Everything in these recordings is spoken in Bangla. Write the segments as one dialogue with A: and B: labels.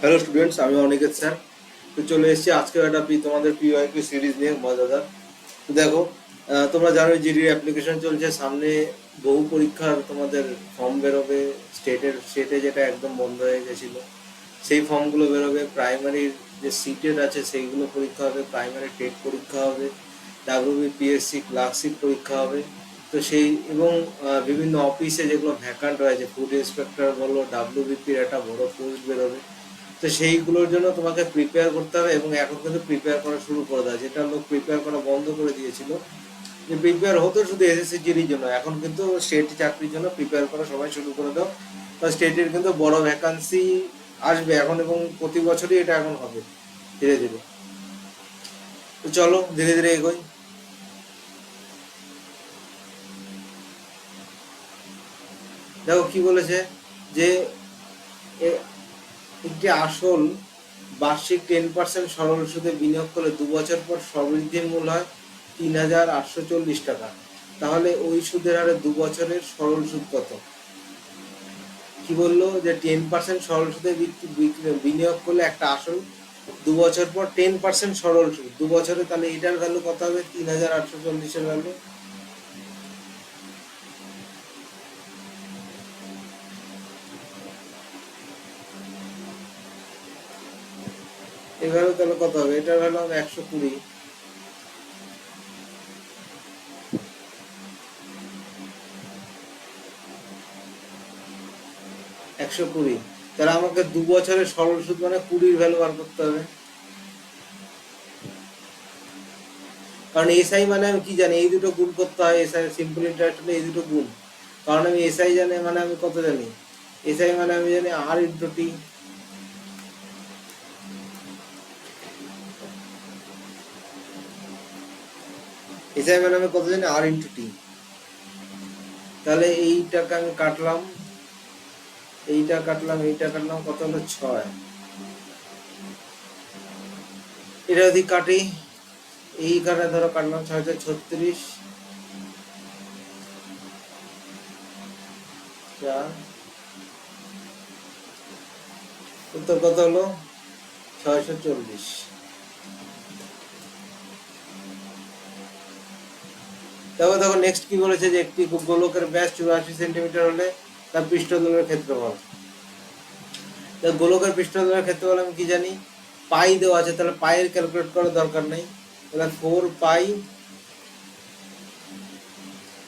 A: হ্যালো স্টুডেন্টস, আমি অনিকেত স্যার। তো চলে এসেছি আজকে একটা তোমাদের পিওয়াইকিউ সিরিজ নিয়ে মজাদার। তো দেখো, তোমরা জানো জিডির অ্যাপ্লিকেশন চলছে সামনে। বহু পরীক্ষার তোমাদের ফর্ম বেরোবে। স্টেটে যেটা একদম বন্ধ হয়ে গেছিলো সেই ফর্মগুলো বেরোবে। প্রাইমারির যে সিটেট আছে সেইগুলো পরীক্ষা হবে, প্রাইমারি টেট পরীক্ষা হবে, ডাব্লিউবিপিএসসি ক্লার্কশিপ পরীক্ষা হবে। তো সেই এবং বিভিন্ন অফিসে যেগুলো ভ্যাকান্ট রয়েছে, ফুড ইন্সপেক্টর বলো, ডাব্লিউবিপির একটা বড় পোস্ট বেরোবে। তো সেইগুলোর জন্য তোমাকে প্রিপেয়ার করতে হবে, এবং এখন কিন্তু প্রিপেয়ার করা শুরু করে দেয়, যেটা লোক প্রিপেয়ার করা বন্ধ করে দিয়েছিল। যে প্রিপেয়ার হতো শুধু এসএসসি জিডির জন্য, এখন কিন্তু স্টেট চাকরির জন্য প্রিপেয়ার করা সবাই শুরু করে দাও। তো স্টেটের কিন্তু বড় ভ্যাকান্সি আসবে এখন, এবং প্রতি বছরই এটা এখন হবে ধীরে ধীরে। তো চলো ধীরে ধীরে এগোই। দেখো কি বলেছে, যে একটি আসল বার্ষিক 10% সরল সুদে বিনিয়োগ করলে 2 বছর পর সবৃদ্ধির মূল হয় 3,840 টাকা। তাহলে ওই সুদের হারে 2 বছরের সরল সুদ কত? কি বললো, যে 10% সরল সুদে বিনিয়োগ করলে একটা আসল 2 বছর পর 10% সরল সুদ 2 বছরে, তাহলে এটার ভ্যালু কত হবে? 3,840-এর ভ্যালু। এর ভ্যালু তাহলে কত হবে? এটার ভ্যালু হবে 120। 120, তাহলে আমাকে 2 বছরের সরল সুদ মানে 20-র ভ্যালু বার করতে হবে। কারণ এসআই মানে আমি কি জানি, এই দুটো গুণ করতে হয়। এসআই সিম্পল ইন্টারেস্ট হলে এই দুটো গুণ। কারণ আমি এসআই জানি, মানে আমি কত জানি? এসআই মানে আমি জানি আর ইন্টু টি। এসআই মানে আমি কত জানি? আর ইন্টু টি। তাহলে এইটাকে আমি কাটলাম, এইটা কাটলাম, এইটা কাটলাম, কত হলো? 6। এটা যদি কাটি, এইখানে ধরো কাটলাম 636, 4, উত্তর কত হলো? 640। তারপর দেখো নেক্সট কি বলেছে, যে একটি গোলকের ব্যাস 84 সেন্টিমিটার হলে তার পৃষ্ঠতলের ক্ষেত্রফল। গোলকের পৃষ্ঠতলের ক্ষেত্রফল আমি কি জানি? পাই দেওয়া আছে, তাহলে পাইয়ের ক্যালকুলেট করার দরকার নেই। তাহলে 4 পাই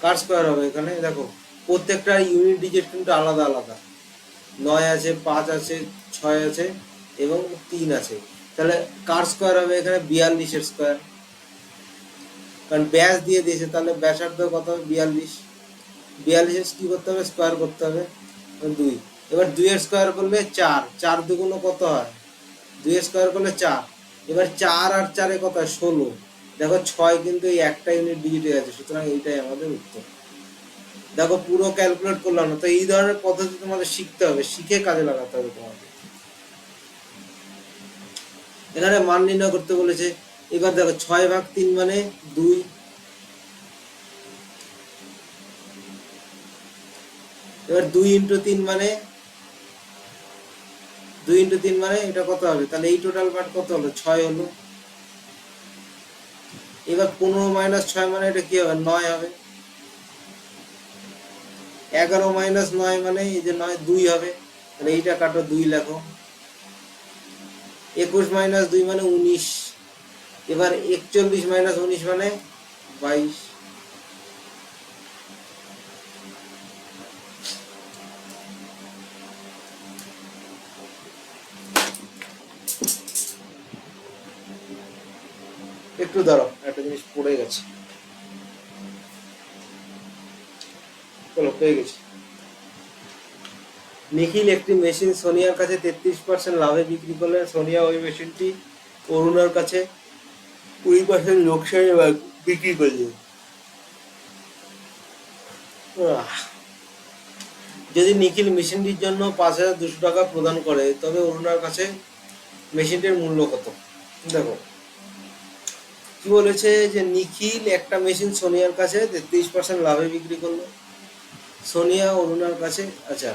A: কার স্কোয়ার হবে। এখানে দেখো প্রত্যেকটা ইউনিট ডিজিট কিন্তু আলাদা আলাদা। 9 আছে, 5 আছে, 6 আছে এবং 3 আছে। তাহলে কার স্কোয়ার হবে এখানে? 42-এর স্কোয়ার। কারণ ব্যাস দিয়ে দিয়েছে, তাহলে ব্যাসার্ধ কত হবে? 42। 42-এর কি করতে হবে? স্কোয়ার করতে হবে। 2। এবার 2-এর স্কোয়ার করলে 4, 4 দুগুণ কত হয়? 2-এর স্কোয়ার করলে 4। এবার 4 আর 4-এ কত হয়? 16। দেখো 6 কিন্তু এই একটা ইউনিট ডিজিটে আছে, সুতরাং এইটাই আমাদের উত্তর। দেখো পুরো ক্যালকুলেট করলাম না, তো এই ধরনের পদ্ধতি তোমাদের শিখতে হবে, শিখে কাজে লাগাতে হবে তোমাদের। এখানে মান নির্ণয় করতে বলেছে। এবার দেখো 6/3 মানে 2। এবার 2 × 3 মানে 2 × 3 মানে এটা কত হবে? তাহলে এই টোটাল পার্ট কত হলো? 6 হলো। এবার 15 - 6 মানে এটা কি হবে? 9 হবে। 11 - 9 মানে এই যে 9, 2 হবে। তাহলে এইটা কাটো, 2 লেখো। 21 - 2 মানে 19। এবার 41 - 19 মানে 22। একটু দাঁড়াও, একটা জিনিস পড়ে গেছে। চলো, পেয়ে গেছি। নিখিল একটি মেশিন সোনিয়ার কাছে 33% লাভে বিক্রি করলে সোনিয়া ওই মেশিনটি অরুণার কাছে 20% লোকসানে বিক্রি করলেন। যদি নিখিল মেশিনটির জন্য 5,200 টাকা প্রদান করে, তবে অরুণার কাছে মেশিনটির মূল্য কত? দেখো কি বলেছে, যে নিখিল একটা মেশিন সোনিয়ার কাছে 33% লাভে বিক্রি করলো। সোনিয়া অরুণার কাছে, আচ্ছা,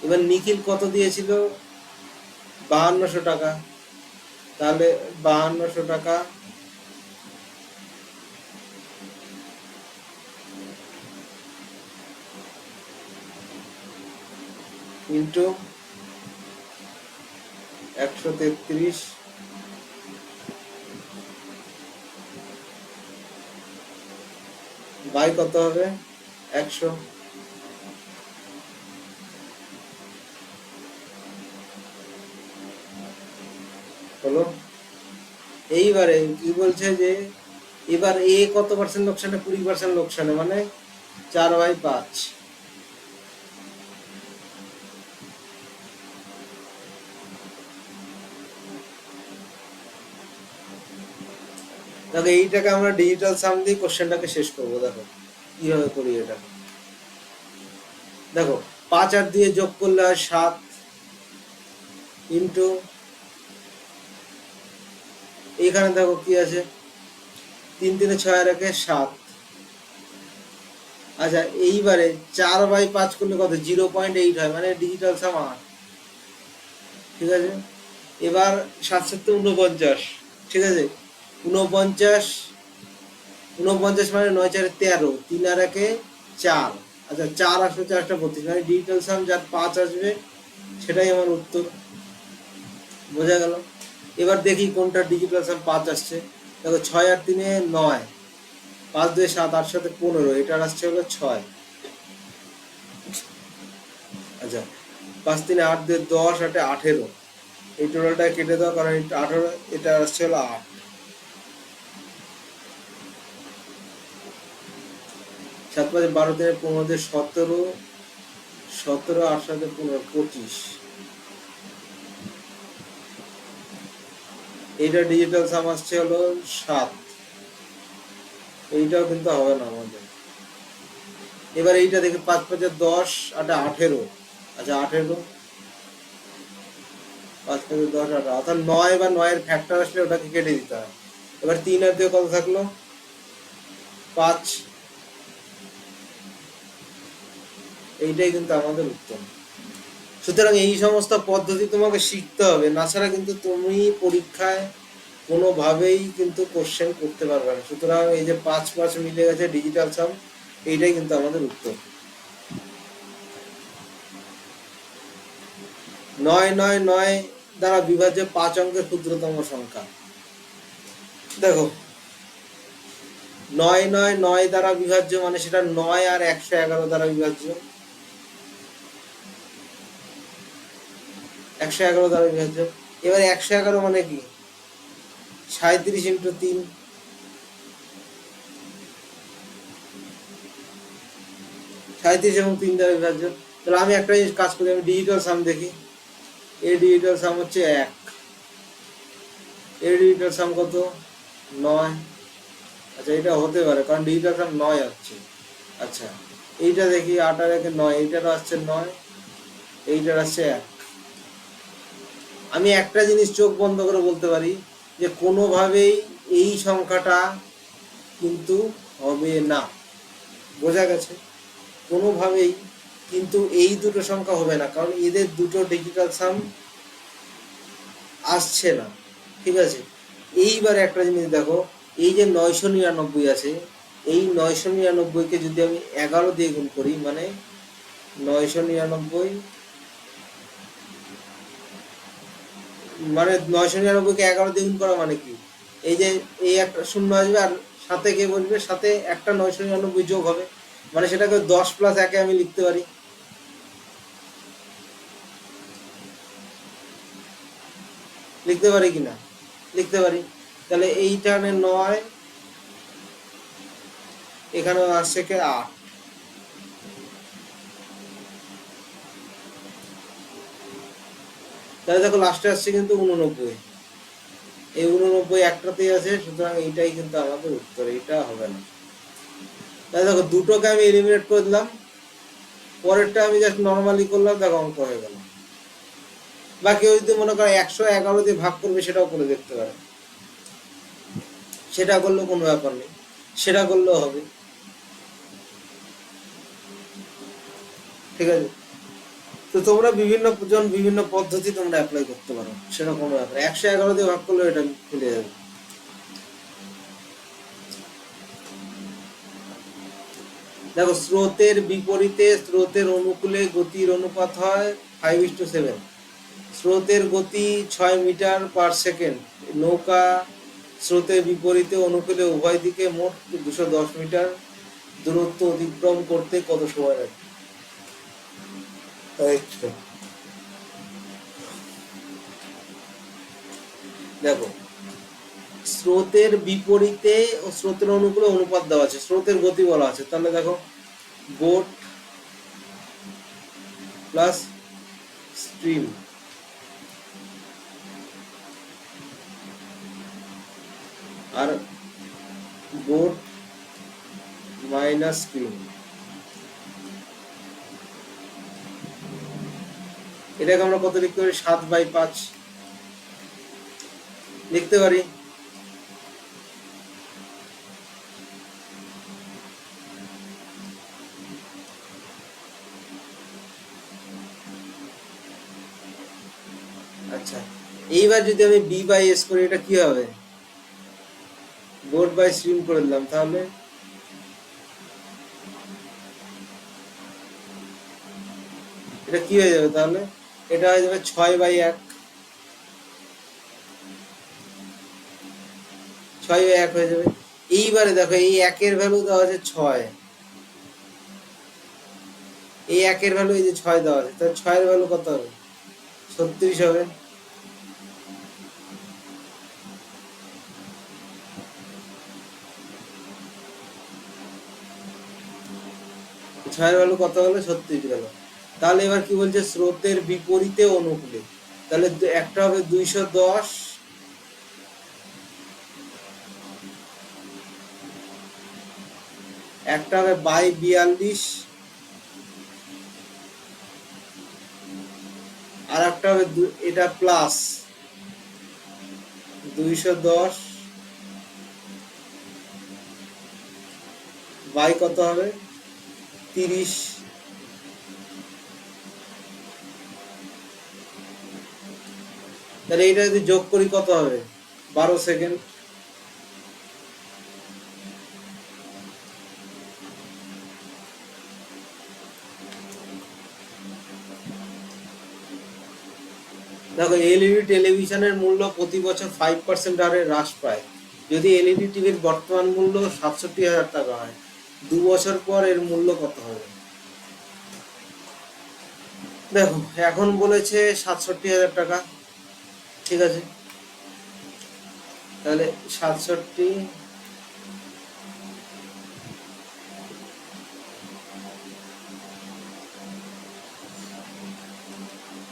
A: এবার নিখিল কত দিয়েছিল? 5200 টাকা। তাহলে 5200 টাকা ইন্টু 133 বাই কত হবে 100। হলো। এইবারে কি বলছে যে এবার এ কত পার্সেন্ট লোকসানে, 20% লোকসানে, মানে 4/5। দেখো এইটাকে আমরা ডিজিটাল সাম দিয়ে কোশ্চেনটাকে শেষ করবো। দেখো কিভাবে করি এটা। দেখো 5 আর দিয়ে যোগ করলে হয় 7 ইন্টু, এইখানে দেখো কি আছে 3 3 6 আর 1 7। আচ্ছা এইবারে 4/5 করলে কত 0.8 হয়, মানে ডিজিটাল সাম 8। ঠিক আছে। এবার 7 7 49, ঠিক আছে 49 49 মানে 9 4 13, 3 আর 1 4। আচ্ছা 4 আসলে 4টা 32, মানে ডিজিটাল সাম যার 5 আসবে সেটাই আমার উত্তর। বোঝা গেল। এবার দেখি কোনটা ডিজিটাল সাম 5 আসছে। দেখো 6 আর 3 9, 5 2 7, 8 7 15, এটার আসছে হলো 6। আচ্ছা 5 3 8 2 10, 8 18, এই টোটালটা কেটে দাও কারণ এটা 18, এটা আসছে হলো 8। 7 5 12 3 15 17, 17 8 7 15 25। এইটা ডিজিটাল সাম আসছে হলো 7। এইটাও কিন্তু হবে না আমাদের। এবার এইটা দেখে 5 5 10, 8 18। আচ্ছা 18, 5 5 10 18, অর্থাৎ 9 বা 9 এর ফ্যাক্টর আসলে ওটাকে কেটে দিতে হয়। এবার 3 আর 2 কত থাকলো 5। এইটাই কিন্তু আমাদের উত্তর। সুতরাং এই সমস্ত পদ্ধতি তোমাকে শিখতে হবে, না ছাড়া কিন্তু তুমি পরীক্ষায় কোনোভাবেই কিন্তু কোশ্চেন করতে পারবে না। সুতরাং এই যে 5 5 মিলে গেছে ডিজিটাল সাম, এইটাই কিন্তু আমাদের উত্তর। 9 9 9 দ্বারা বিভাজ্য 5 অঙ্কের ক্ষুদ্রতম সংখ্যা। দেখো 9 9 9 দ্বারা বিভাজ্য মানে সেটা 9 আর 111 দ্বারা বিভাজ্য। 111 দ্বারা বিভাজ্য। এবার 111 মানে কি 37 ইন্টু 3, 37 এবং 3 দ্বারা বিভাজ্য। তাহলে আমি একটা জিনিস কাজ করি, আমি ডিজিটাল সাম দেখি। এর ডিজিটাল সাম হচ্ছে 1, এর ডিজিটাল সাম কত 9। আচ্ছা এটা হতে পারে কারণ ডিজিটাল সাম 9 হচ্ছে। আচ্ছা এইটা দেখি 8 আর 1 9, এইটার আসছে 9, এইটার আসছে 1। আমি একটা জিনিস চোখ বন্ধ করে বলতে পারি যে কোনোভাবেই এই সংখ্যাটা কিন্তু হবে না। বোঝা গেছে। কোনোভাবেই কিন্তু এই দুটো সংখ্যা হবে না, কারণ এদের দুটো ডিজিটাল সাম আসছে না। ঠিক আছে। এইবার একটা জিনিস দেখো, এই যে 999 আছে, এই 999কে যদি আমি 11 দিয়ে গুণ করি, মানে 999, মানে 999কে 11 দিয়ে গুণ করা মানে কি, এই যে এই একটা শূন্য আসবে আর সাথে কে বসবে, সাথে একটা 999 যোগ হবে, মানে সেটাকে 10 প্লাস 1 আমি লিখতে পারি। লিখতে পারি কিনা, লিখতে পারি। তাহলে এইখানে 9, এখানে আসছে কে 8। তাহলে দেখো লাস্টে আসছে কিন্তু 89, এই 89 একটাতেই আছে, সুতরাং এইটাই কিন্তু আমাদের উত্তর, এইটা হবে না। তাহলে দেখো দুটোকে আমি এলিমিনেট করে দিলাম, পরেরটা আমি জাস্ট নর্মালি করলাম, দেখো অঙ্ক হয়ে গেল। বা কেউ যদি মনে করে 111 দিয়ে ভাগ করবে, সেটাও করে দেখতে পারে, সেটা করলেও কোনো ব্যাপার নেই, সেটা করলেও হবে। ঠিক আছে। তো তোমরা বিভিন্ন জন বিভিন্ন পদ্ধতি তোমরা অ্যাপ্লাই করতে পারো, সেটা কোনো ব্যাপার 111 দিয়ে ভাগ করলে এটা খুলে যাবে। দেখো স্রোতের বিপরীতে স্রোতের অনুকূলে গতির অনুপাত হয় 5:7। স্রোতের গতি 6 মিটার/সেকেন্ড। নৌকা স্রোতের বিপরীতে অনুকূলে উভয় দিকে মোট 210 মিটার দূরত্ব অতিক্রম করতে কত সময় লাগে? আচ্ছা, দেখো স্রোতের বিপরীতে ও স্রোতের অনুকূলে অনুপাত দেওয়া আছে, স্রোতের গতি বলা আছে, তাহলে দেখো বোট প্লাস স্ট্রিম, আর বোট মাইনাস স্ট্রিম, এটাকে আমরা কত লিখতে পারি? 7/5 লিখতে পারি। আচ্ছা, এইবার যদি আমি B/S করি, এটা কি হবে? বোট বাই স্ট্রিম করে দিলাম, তাহলে এটা কি হয়ে যাবে? তাহলে এটা হয়ে যাবে 6/1, 6/1 হয়ে যাবে। এইবারে দেখো এই একের ভ্যালু দেওয়া আছে 6, এই একের ভ্যালু এই যে 6 দেওয়া আছে, তাহলে 6 এর ভ্যালু কত হবে? 36 হবে। ছয়ের ভ্যালু কত হলো? 36 গেল। তাহলে এবার কি বলছে? স্রোতের বিপরীতে অনুকূলে, তাহলে একটা হবে 210, একটা হবে বাই 42, আর একটা হবে এটা প্লাস 210 বাই কত হবে? 30। তাহলে এটা যদি যোগ করি কত হবে? 12 সেকেন্ড। দেখো এলইডি টেলিভিশনের মূল্য প্রতি বছর 5% হারে হ্রাস পায়। যদি এলইডি টিভির বর্তমান মূল্য 67,000 টাকা হয়, 2 বছর পর এর মূল্য কত হবে? দেখো এখন বলেছে 67,000 টাকা, ঠিক আছে, তাহলে 67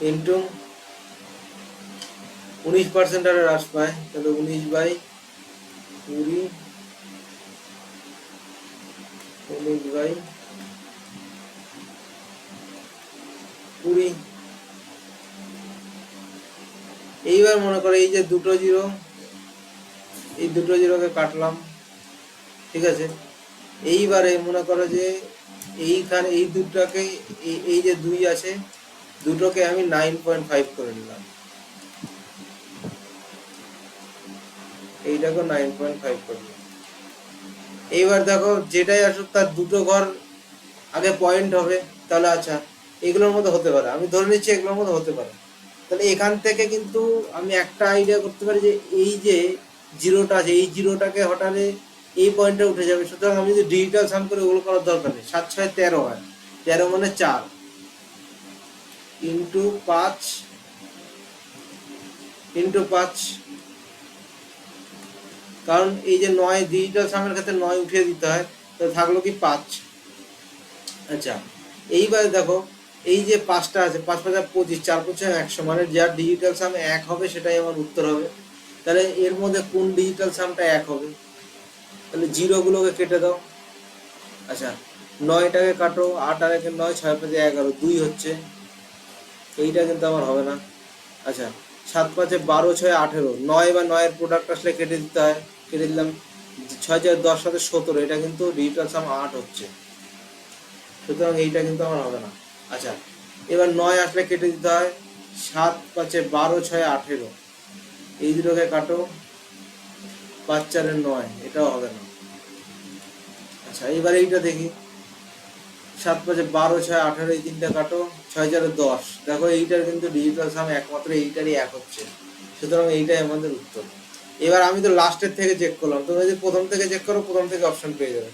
A: ইন্টু 19% হারে হ্রাস পায়, তাহলে 19/20, 19/20। এইবার মনে করো এই যে দুটো জিরো, এই দুটো জিরোকে কাটলাম, ঠিক আছে। এইবারে মনে করো যে এইখানে এই দুটাকে, এই যে 2 আছে, দুটোকে আমি 9.5 করে নিলাম, এইটাকে 9.5 করে নিলাম। এইবার দেখো যেটাই আসুক তার দুটো ঘর আগে পয়েন্ট হবে, তাহলে আচ্ছা এগুলোর মধ্যে হতে পারে, আমি ধরে নিচ্ছি এগুলোর মধ্যে হতে পারে। তাহলে এখান থেকে কিন্তু আমি একটা আইডিয়া করতে পারি যে এই যে জিরোটা আছে, এই জিরোটাকে হঠাৎ এই পয়েন্টে উঠে যাবে। সুতরাং আমি যদি ডিজিটাল সাম করে ওগুলো করার দরকার নেই। 7×6 13 হয়, 13 মানে 4 ইন্টু 5 ইন্টু 5, কারণ এই যে 9 ডিজিটাল সামের ক্ষেত্রে 9 উঠিয়ে দিতে হয়, তো থাকলো কি 5। আচ্ছা, এইবার দেখো এই যে 5টা আছে, 5×5 = 25, 4×5 = 100, মানে যার ডিজিটাল সাম 1 হবে সেটাই আমার উত্তর হবে। তাহলে এর মধ্যে কোন ডিজিটাল সামটা 1 হবে? তাহলে জিরোগুলোকে কেটে দাও। আচ্ছা, 9টাকে কাটো, 8 আর 1 9, 6×5 11, 2 হচ্ছে, এইটা কিন্তু আমার হবে না। আচ্ছা, 7×5 12, 6 18, 9 বা 9 এর প্রোডাক্ট আসলে কেটে দিতে হয়, কেটে দিলাম। 6 4 10 7 17, এটা কিন্তু ডিজিটাল সাম 8 হচ্ছে, সুতরাং এইটা কিন্তু আমার হবে না। আচ্ছা, এবার 9 আসলে কেটে দিতে হয়, 7 5 12 6 18, এই দুটোকে কাটো, 5 4 9, এটাও হবে না। আচ্ছা এবার এইটা দেখি, 7 5 12 6 18, এই তিনটা কাটো, 6 4 10, দেখো এইটার কিন্তু ডিজিটাল সাম একমাত্র এইটারই এক হচ্ছে, সুতরাং এইটাই আমাদের উত্তর। এবার আমি তো লাস্টের থেকে চেক করলাম, তোমরা যদি প্রথম থেকে চেক করো প্রথম থেকে অপশন পেয়ে যাবে।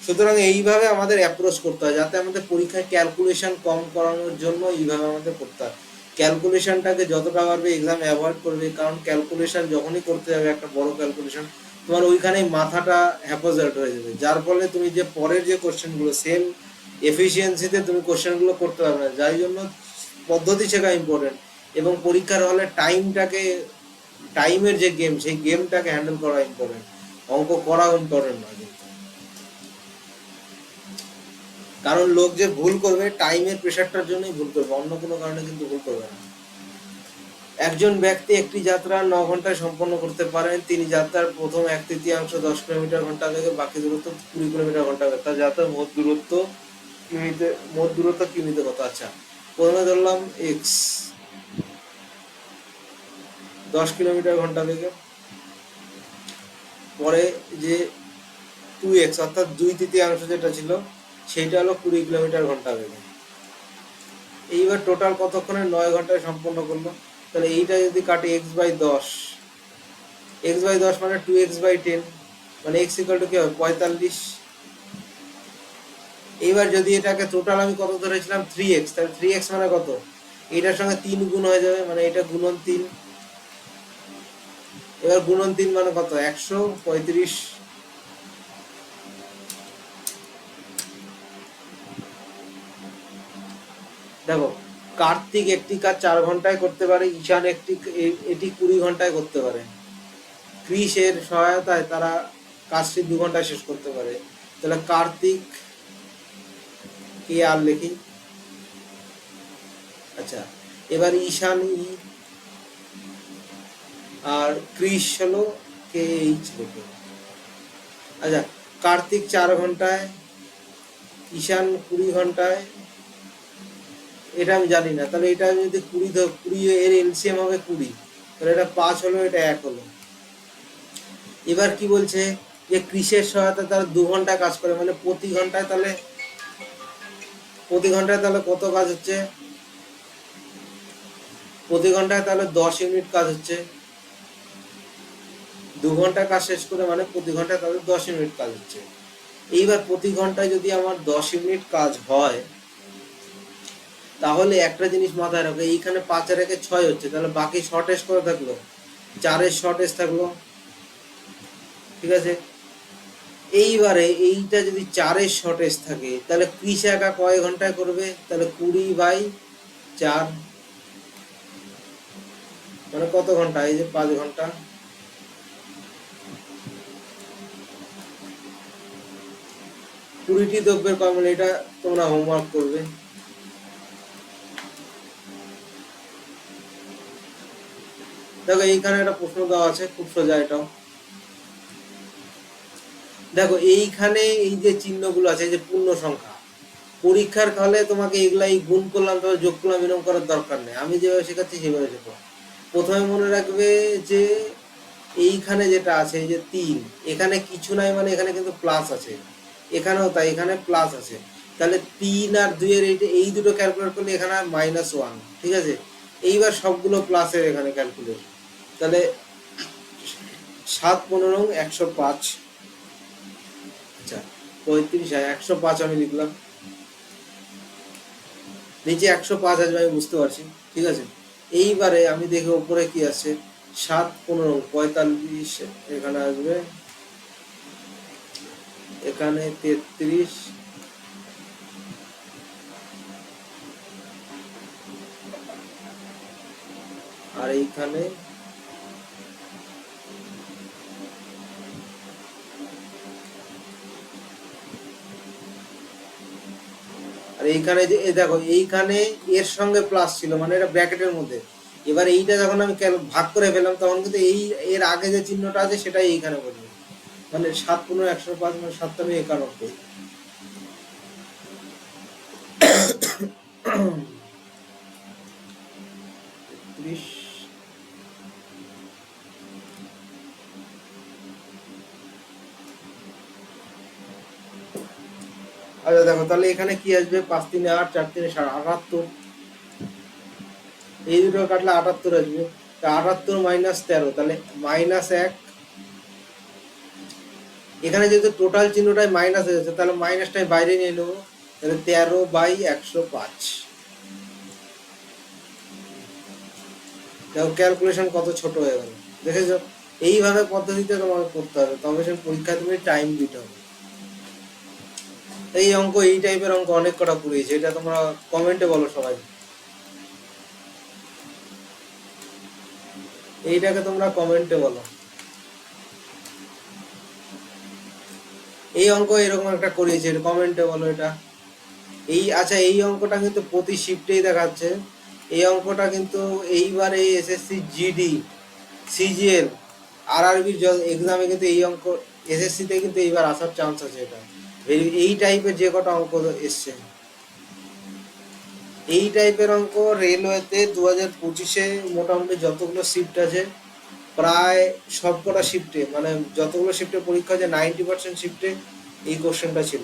A: সুতরাং এইভাবে আমাদের অ্যাপ্রোচ করতে হয়, যাতে আমাদের পরীক্ষায় ক্যালকুলেশন কম করানোর জন্য এইভাবে আমাদের করতে হয়। ক্যালকুলেশনটাকে যতটা পারবে এক্সাম অ্যাভয়েড করবে, কারণ ক্যালকুলেশন যখনই করতে যাবে একটা বড় ক্যালকুলেশন, তোমার ওইখানেই মাথাটা হ্যাপোজার্ট হয়ে যাবে, যার ফলে তুমি যে পরের যে কোশ্চেনগুলো সেম এফিসিয়েন্সিতে তুমি কোশ্চেনগুলো করতে পারবে না, যার জন্য পদ্ধতি শেখা ইম্পর্টেন্ট, এবং পরীক্ষার হলে টাইমের যে গেম, সেই গেমটাকে হ্যান্ডেল করা ইম্পর্টেন্ট, অঙ্ক করা ইম্পর্টেন্ট নয় কিন্তু। কারণ লোক যে ভুল করবে টাইমের প্রেশারটার জন্যই ভুল করবে, অন্য কোনো কারণে কিন্তু ভুল করবে না। একজন ব্যক্তি একটি যাত্রা 9 ঘন্টায় সম্পন্ন করতে পারেন, তিনি যাত্রার প্রথম 1/3 10 কিলোমিটার ঘন্টা বেগে, বাকি দূরত্ব 20 কিলোমিটার ঘন্টা বেগে, তার যাত্রার মোট দূরত্ব কিমিতে কত? আচ্ছা প্রথমে ধরলাম এক্স 10 কিলোমিটার ঘন্টা বেগে, পরে যে 2x অর্থাৎ 2/3 যেটা ছিল সেইটা হলো 20 কিলোমিটার ঘন্টা বেগে। এইবার টোটাল কতক্ষণে 9 ঘন্টায় সম্পন্ন করলো, তাহলে এইটা যদি কাটে x/10, x/10 মানে 2x/10, মানে x ইকুয়াল টু কি হবে 45। এইবার যদি এটাকে টোটাল আমি কত ধরেছিলাম 3x, তাহলে 3x মানে কত, এটার সঙ্গে 3 গুণ হয়ে যাবে, মানে এটা গুণন 3, এবার গুণন 3 মানে কত 135। দেখো কার্তিক একটি কাজ 4 ঘন্টায় করতে পারে, ঈশান এটি 20 ঘন্টায় করতে পারে, ক্রিসের সহায়তায় তারা কাজটি 2 ঘন্টায় শেষ করতে পারে। তাহলে কার্তিক কে আর লিখি, আচ্ছা এবার ঈশান ই, আর ক্রিস হলো কে এইচ লিখে। আচ্ছা কার্তিক 4 ঘন্টায়, ঈশান 20 ঘন্টায়, এটা আমি জানি না, তাহলে এটা যদি 20 এর এলসিএম হবে 20, তাহলে এটা 5 হলো, এটা 1 হলো। এবার কি বলছে যে ক্রিসের সহায়তা তারা 2 ঘন্টা কাজ করে, মানে প্রতি ঘন্টায় তাহলে কত কাজ হচ্ছে, প্রতি ঘন্টায় তাহলে 10 ইউনিট কাজ হচ্ছে, 2 ঘন্টা কাজ শেষ করে মানে প্রতি ঘন্টায় তাহলে 10 ইউনিট কাজ হচ্ছে। এইবার প্রতি ঘন্টায় যদি আমার 10 ইউনিট কাজ হয়, তাহলে একটা জিনিস মাথায় রাখো, এইখানে 5 আর 1 6 হচ্ছে, তাহলে বাকি শর্টেজ করে থাকলো 4-এর শর্টেজ থাকলো, ঠিক আছে। এইবারে এইটা যদি 4-এর শর্টেজ থাকে, তাহলে ক্রিস একা কয় ঘন্টায় করবে, তাহলে 20/4, মানে কত ঘন্টা, এই যে 5 ঘন্টা। 20টি দ্রব্যের কর্মূল্য, এটা তোমরা হোমওয়ার্ক করবে। দেখো এইখানে একটা প্রশ্ন দেওয়া আছে, খুব সোজা এটাও। দেখো এইখানে এই যে চিহ্নগুলো আছে, এই যে পূর্ণ সংখ্যা, পরীক্ষার হলে তোমাকে এগুলা এই গুণ করলাম তবে যোগ করলাম এরকম করার দরকার নেই, আমি যেভাবে শেখাচ্ছি সেভাবে শেখো। প্রথমে মনে রাখবে যে এইখানে যেটা আছে এই যে 3, এখানে কিছু নাই, মানে এখানে কিন্তু প্লাস আছে, এখানেও তাই, এখানে প্লাস আছে, তাহলে 3 আর 2 এর এই দুটো ক্যালকুলেট করলে এখানে -1, ঠিক আছে। এইবার সবগুলো প্লাসের এখানে ক্যালকুলেট, তাহলে 7 15 105, আচ্ছা 35 105 আমি লিখলাম, নিচে 105 আসবে আমি বুঝতে পারছি, ঠিক আছে। এইবারে আমি দেখি ওপরে কি আছে, 7 15 45, এখানে আসবে, এখানে 33, আর এইখানে আর এইখানে যে দেখো এইখানে এর সঙ্গে প্লাস ছিল, মানে এটা ব্র্যাকেটের মধ্যে। এবার এইটা যখন আমি ভাগ করে ফেললাম, তখন কিন্তু এই এর আগে যে চিহ্নটা আছে সেটাই এইখানে বলবে, মানে 7 15 105, মানে 7 91। 36। আচ্ছা দেখো তাহলে এখানে কি আসবে, 5 3 8, 4 3 78, এই দুটো কাটলে 78 আসবে। তা 78 মাইনাস 13, তাহলে -1। এখানে যেহেতু টোটাল চিহ্নটাই মাইনাস হয়ে যাচ্ছে, তাহলে মাইনাসটাই বাইরে নিয়ে নেবো, তাহলে 13/105। দেখো ক্যালকুলেশন কত ছোট হয়ে গেল, দেখেছো? এইভাবে পদ্ধতিতে তোমাকে করতে হবে, তবে সে পরীক্ষায় তুমি টাইম দিতে হবে। এই অঙ্ক, এই টাইপের অঙ্ক অনেক কটা পুড়িয়েছে, এটা তোমরা কমেন্টে বলো সবাই, এইটাকে তোমরা কমেন্টে বলো। এই অঙ্ক এরকম একটা করিয়েছে, কমেন্টে বলো এটা। এই আচ্ছা, এই অঙ্কটা কিন্তু প্রতি শিফটেই দেখাচ্ছে। এই অঙ্কটা কিন্তু এইবারে এসএসসি জিডি, সিজিএল, আরআরবির এক্সামে কিন্তু এই অঙ্ক, এসএসসিতে কিন্তু এইবার আসার চান্স আছে। এটা এই টাইপের যে কটা অঙ্ক এসছে, এই টাইপের অঙ্ক রেলওয়েতে 2025-এ মোটামুটি যতগুলো শিফট আছে, প্রায় সবকটা শিফটে, মানে যতগুলো শিফটে পরীক্ষা আছে 90% শিফটে এই কোশ্চেনটা ছিল।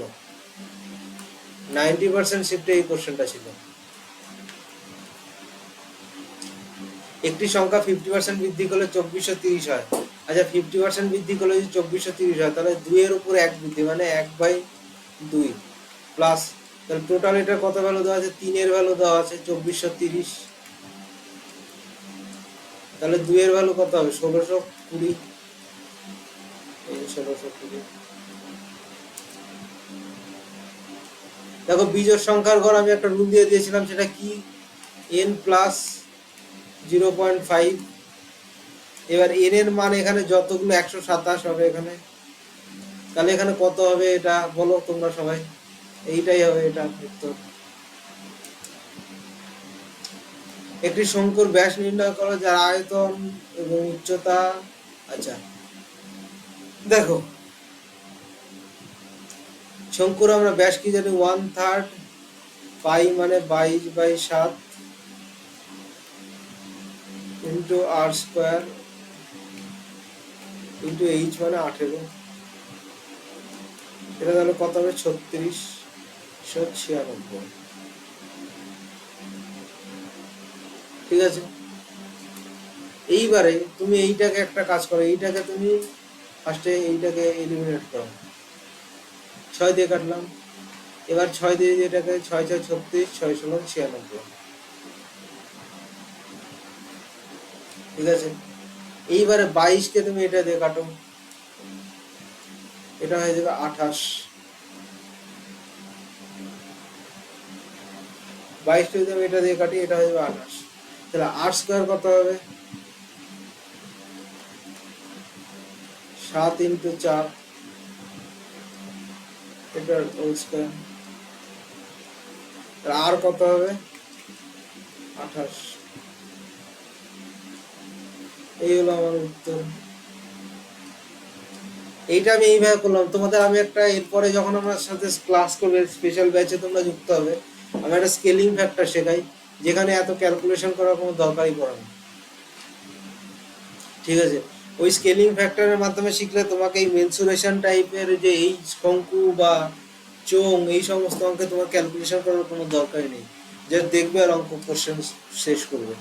A: 90% শিফটে এই কোশ্চেনটা ছিল। একটি সংখ্যা 50% বৃদ্ধি করলে 2430 হয়। আচ্ছা 50% বৃদ্ধি করলে যদি 2430 হয়, তাহলে 2-এর উপর 1 বৃদ্ধি, মানে 1/2 প্লাস, তাহলে টোটাল এটার কত ভ্যালু দেওয়া আছে, 3-এর ভ্যালু দেওয়া আছে 2430, তাহলে 2-এর ভ্যালু কত হবে, 1620। এই 1620। দেখো বিজোড় সংখ্যার ঘর আমি একটা রুল দিয়ে দিয়েছিলাম, সেটা কি, n+0.5। এবার n এর মান এখানে যতগুলো 127 হবে এখানে, তাহলে এখানে কত হবে এটা বলো তোমরা সবাই, এইটাই হবে এটা উত্তর। একটি শঙ্কুর ব্যাস নির্ণয় করো যার আয়তন এবং উচ্চতা। আচ্ছা দেখো শঙ্কুর আমরা ব্যাস কি জানি, 1/3 পাই মানে 22/7 ইন্টু r² ইন্টু h মানে 18। এটা তাহলে কত হবে, 3696। ঠিক আছে, এইবারে তুমি এইটাকে একটা কাজ করো, এইটাকে তুমি ফার্স্টে এইটাকে এলিমিনেট করো। 6 দিয়ে কাটলাম, এবার 6 দিয়ে এটাকে 6 6 36, 6 16 96। ঠিক আছে, এইবারে 22-কে তুমি এটা দিয়ে কাটো, এটা হয়ে যাবে 28। 22কে যদি আমি এটা দিয়ে কাটি, এটা হয়ে যাবে 28। তাহলে r² কত হবে, 7 × 4, এটার হোল স্কয়ার। আর কত হবে, 28। এই হলো আমার উত্তর। এইটা আমি এইভাবে করলাম, তোমাদের আমি একটা, এরপরে যখন আমার সাথে ক্লাস করবে স্পেশাল ব্যাচে তোমরা যুক্ত হবে, আমি একটা স্কেলিং ফ্যাক্টর শেখাই, যেখানে এত ক্যালকুলেশন করার কোনো দরকারই পড়ে না। ঠিক আছে, ওই স্কেলিং ফ্যাক্টরের মাধ্যমে শিখলে তোমাকে এই মেনসুরেশন টাইপের যে এই শঙ্কু বা চোং, এই সমস্ত অঙ্কে তোমার ক্যালকুলেশন করার কোনো দরকারই নেই, যে দেখবে আর অঙ্ক কোশ্চেন শেষ করবে।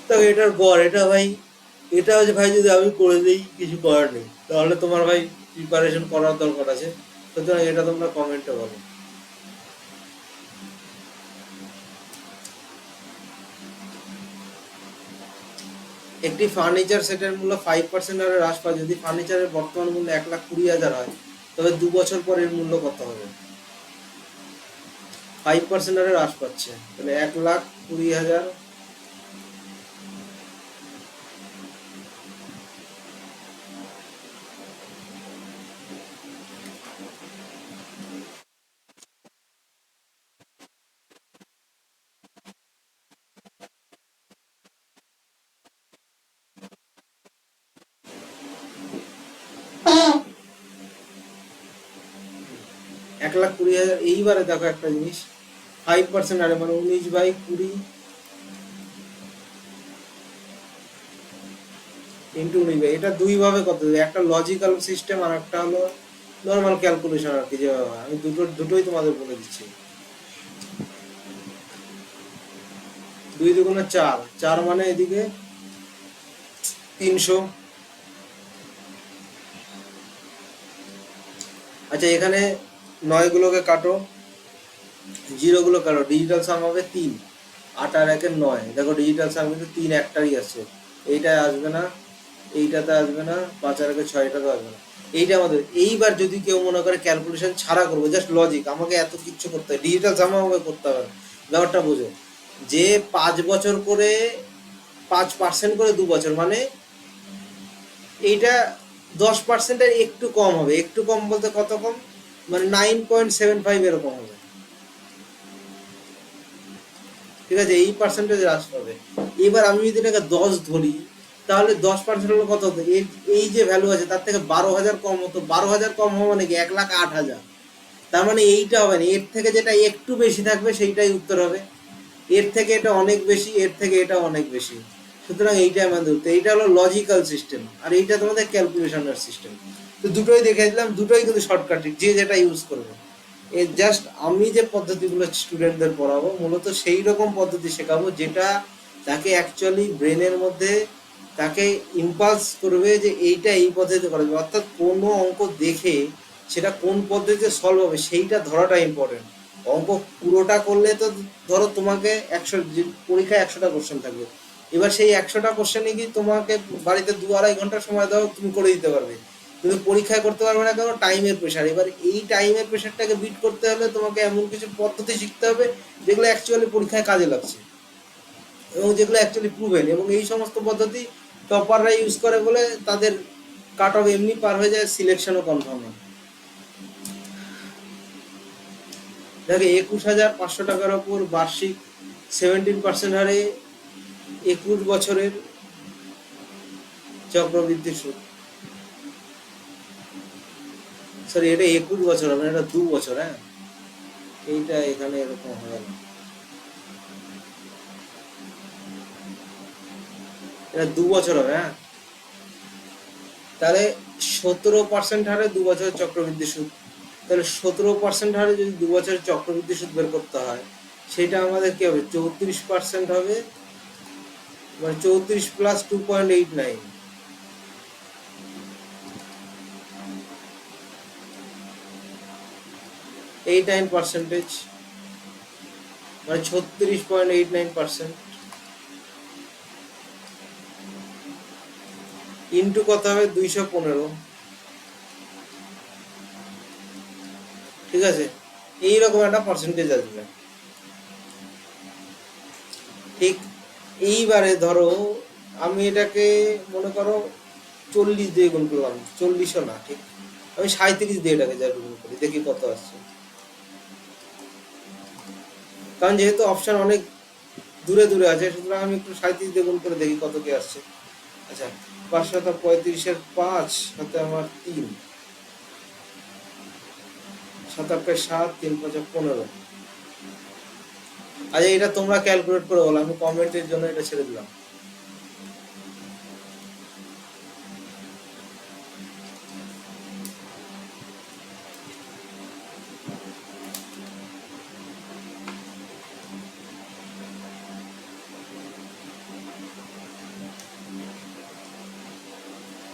A: তো এটার গড়, এটা ভাই, এটা হচ্ছে ভাই, যদি আমি করে দিই কিছু করার নেই, তাহলে তোমার ভাই প্রিপারেশন করার দরকার আছে। সুতরাং এটা তোমরা কমেন্টে বলো। একটি ফার্নিচার সেটের মূল্য 5% হারে হ্রাস পায়, যদি ফার্নিচারের বর্তমান মূল্য 1,20,000 হয়, তবে 2 বছর পর এর মূল্য কত হবে। 5% হারে হ্রাস পাচ্ছে, তাহলে 1,20,000। এক লাখ 20,000। এইবারে দেখো একটা জিনিস, 5% হারে মানে 19/20, ইন্টু নিবে, এটা দুই ভাবে করতে হবে, একটা লজিক্যাল সিস্টেম আর একটা হলো নর্মাল ক্যালকুলেশন আর কি, যেভাবে আমি দুটোই তোমাদের বলে দিচ্ছি। 2 × 4, 4 মানে এদিকে 300। আচ্ছা এখানে 9 গুলোকে কাটো, 0 গুলো কাটো, ডিজিটাল সাম হবে 3, 8 আর 1 9, দেখো ডিজিটাল সাম কিন্তু 3 একটাই আছে, এইটাই আসবে না, এইটাতে আসবে না, 5 আর 1 6, এটাতে আসবে না, এইটা আমাদের। এইবার যদি কেউ মনে করে ক্যালকুলেশন ছাড়া করবো, জাস্ট লজিক, আমাকে এত কিচ্ছু করতে হবে, ডিজিটাল সাম আমাকে করতে হবে না, ব্যাপারটা বোঝো, যে 5 বছর করে 5% করে 2 বছর, মানে এইটা 10%-এর একটু কম হবে, একটু কম বলতে কত কম, মানে 9.75 এরকম হবে, ঠিক আছে, এই পার্সেন্টেজ হ্রাস পাবে। এবার আমি যদি এটাকে 10 ধরি, তাহলে 10% হলো কত হতো, এই যে ভ্যালু আছে তার থেকে 12,000 কম হতো, 12,000 কম হওয়া মানে কি 1,08,000, তার মানে এইটা হবে না, এর থেকে যেটা একটু বেশি থাকবে সেইটাই উত্তর হবে, এর থেকে এটা অনেক বেশি, এর থেকে এটা অনেক বেশি, সুতরাং এইটা আমাদের উত্তর। এইটা হলো লজিক্যাল সিস্টেম, আর এইটা তোমাদের ক্যালকুলেশনের সিস্টেম। তো দুটোই দেখে দিলাম, দুটোই কিন্তু শর্টকাট, যে যেটা ইউজ করবে। এর জাস্ট আমি যে পদ্ধতিগুলো স্টুডেন্টদের পড়াবো মূলত সেই রকম পদ্ধতি শেখাবো যেটা তাকে অ্যাকচুয়ালি ব্রেনের মধ্যে তাকে ইম্পালস করবে যে এইটা এই পদ্ধতিতে করা যাবে, অর্থাৎ কোনো অঙ্ক দেখে সেটা কোন পদ্ধতিতে সলভ হবে সেইটা ধরাটা ইম্পর্টেন্ট। অঙ্ক পুরোটা করলে তো ধরো তোমাকে 100, পরীক্ষায় 100টা কোশ্চেন থাকবে, এবার সেই 100টা কোশ্চেনে কি তোমাকে বাড়িতে 2-2.5 ঘন্টা সময় দাও, তুমি করে দিতে পারবে, কিন্তু পরীক্ষায় করতে পারবে না, কারণ টাইমের প্রেশার। এবার এই টাইমের প্রেশারটাকে বিট করতে হলে তোমাকে এমন কিছু পদ্ধতি শিখতে হবে যেগুলো অ্যাকচুয়ালি পরীক্ষায় কাজে লাগছে এবং যেগুলো অ্যাকচুয়ালি প্রুভেন, এবং এই সমস্ত পদ্ধতি টপাররা ইউজ করে বলে তাদের কাট অফ এমনি পার হয়ে যায়, সিলেকশনও কনফার্ম হয়। দেখে 21,500 টাকার ওপর বার্ষিক 17% হারে 21 বছরের চক্রবৃদ্ধি সুদ, সরি এটা 21 বছর হবে, এটা 2 বছর, হ্যাঁ এইটা এখানে এরকম হবে না, এটা 2 বছর হবে, হ্যাঁ তাহলে 17% হারে 2 বছরের চক্রবৃদ্ধি সুদ, তাহলে 17% হারে যদি 2 বছরের চক্রবৃদ্ধি সুদ বের করতে হয়, সেটা আমাদের কি হবে, 34% হবে, মানে 34 প্লাস 2.89, 89%, মানে 36.89%, ইন্টু কত হবে 215, ঠিক আছে, এইরকম একটা পার্সেন্টেজ আসবে। ঠিক এইবারে ধরো আমি এটাকে মনে করো 40 দিয়ে গুণ করলাম, 40ও না, ঠিক আমি 37 দিয়ে এটাকে যা গুণ করি, দেখি কত আসছে, কারণ যেহেতু অপশন অনেক দূরে দূরে আছে, সুতরাং আমি একটু 37 দিয়ে গুণ করে দেখি কত কি আসছে। আচ্ছা 535-এর 5 সাথে আমার 3, 7 × 7, 3 × 5 = 15। আচ্ছা এটা তোমরা ক্যালকুলেট করে বলো, আমি কমেন্টের জন্য এটা ছেড়ে দিলাম।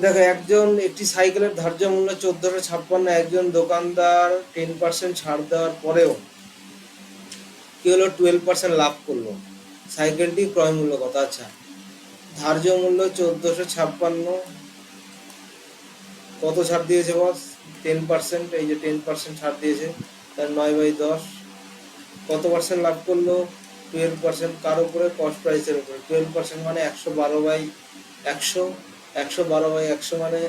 A: দেখো একটি সাইকেলের ধার্য মূল্য 1456, একজন দোকানদার 10% ছাড় দেওয়ার পরেও কি হলো, 12% লাভ করলো, সাইকেলটি ক্রয় মূল্য কত? আচ্ছা ধার্য মূল্য 1456, কত ছাড় দিয়েছে বস, 10%, এই যে 10% ছাড় দিয়েছে, তার 9/10, কত পার্সেন্ট লাভ করলো, 12%, কার উপরে, কস্ট প্রাইসের উপরে, 12% মানে 112/100, 112/100 মানে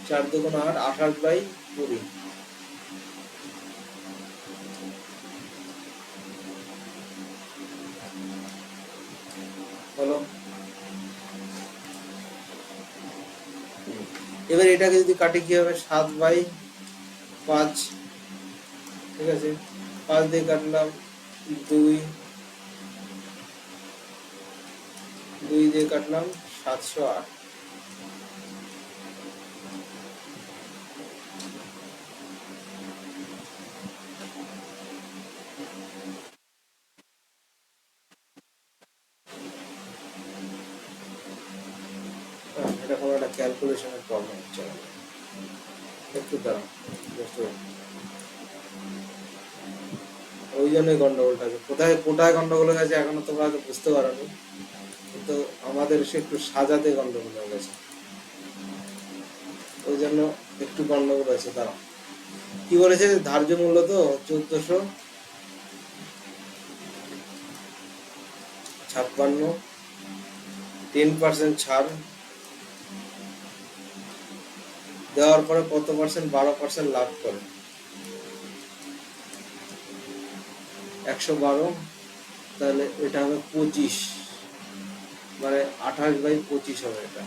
A: 4 × 2 = 8, 28/20 হলো। এবার এটাকে যদি কাটি কি হবে, 7/5, ঠিক আছে, 5 দিয়ে কাটলাম 2, 2 দিয়ে কাটলাম 708, ক্যালকুলেশনের প্রবলেম হচ্ছে আমাদের। একটু দাঁড়াও, ওই জন্যই গন্ডগোলটা আছে। কোথায় কোথায় গন্ডগোল হয়ে গেছে এখনো তোমরা হয়তো বুঝতে পারোনি, কিন্তু আমাদের সে একটু সাজাতে গন্ডগোল হয়ে গেছে, ওই জন্য একটু গন্ডগোল আছে। দাঁড়াও, কি বলেছে ধার্য মূল্য তো 1456, 10% ছাড় দেওয়ার পরে কত পার্সেন্ট? 12% লাভ করে। 112, তাহলে এটা হবে 25, মানে 28/25 হবে এটা।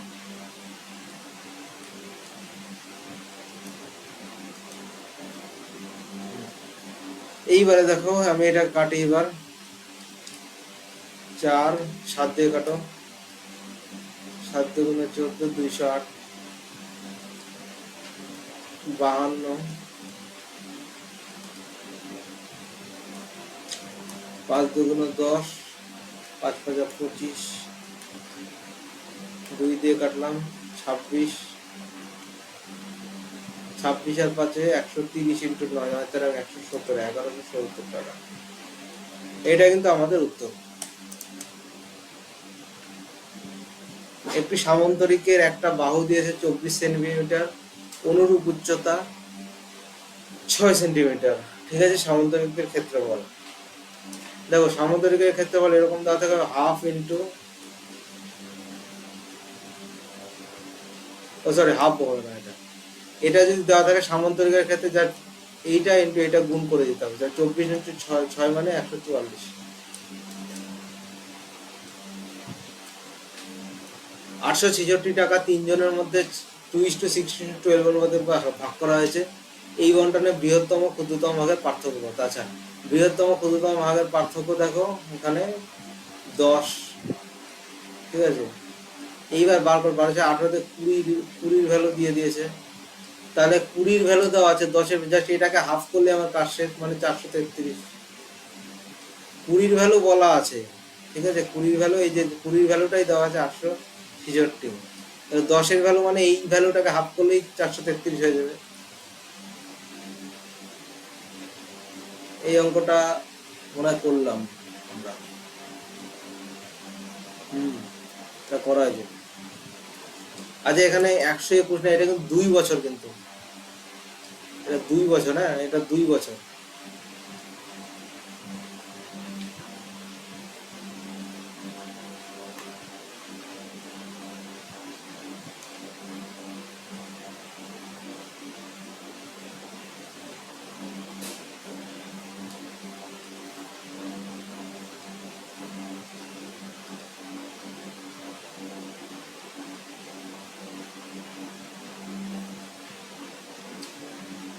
A: এইবারে দেখো আমি এটা কাটি, এবার 4 7 দিয়ে কাটো, 7 দুগুণে 14, 208, 52, 5 দুগুণে 10, 5 5 25, 2 দিয়ে কাটলাম 26, 26 আর 5 130 ইন্টু 9 হয় তাহলে 170, 1170 টাকা। এটা কিন্তু আমাদের উত্তর। একটি সামান্তরিকের একটা বাহু দিয়েছে 24 সেন্টিমিটার, অনুরূপ উচ্চতা 6 সেন্টিমিটার। ঠিক আছে, সামান্তরিকের ক্ষেত্রফল দেখো, সামান্তরিকের ক্ষেত্রফল এরকম দেওয়া থাকে, হাফ ইন্টু, হাফ হবে না, এটা যদি দেওয়া থাকে সামান্তরিকের ক্ষেত্রে, যার এইটা ইন্টু এটা গুণ করে দিতে হবে, যার 24 ইন্টু 6 মানে 144। 866 টাকা তিনজনের মধ্যে 2:16:12 এর মধ্যে ভাগ করা হয়েছে। এই বন্টনে বৃহত্তম ক্ষুদ্রতম ভাগের পার্থক্য কত? আচ্ছা, বৃহত্তম ক্ষুদ্রতম ভাগের পার্থক্য দেখো এখানে 10, ঠিক আছে। এইবার বার করে 18তে 20 ভ্যালু দিয়ে দিয়েছে, তাহলে 20 ভ্যালু দেওয়া আছে 10-এর, জাস্ট এটাকে হাফ করলে আমার কাজ শেষ, মানে 433। 20 ভ্যালু বলা আছে, ঠিক আছে, 20 ভ্যালু, এই যে 20 ভ্যালুটাই দেওয়া আছে 866, 10-এর ভ্যালু মানে এই ভ্যালুটাকে হাফ করলেই 433 হয়ে যাবে। এই অঙ্কটা মনে হয় করলাম আমরা, এটা করা হয়েছে। আচ্ছা, এখানে 121 না, এটা কিন্তু 2 বছর, কিন্তু এটা 2 বছর, হ্যাঁ এটা 2 বছর।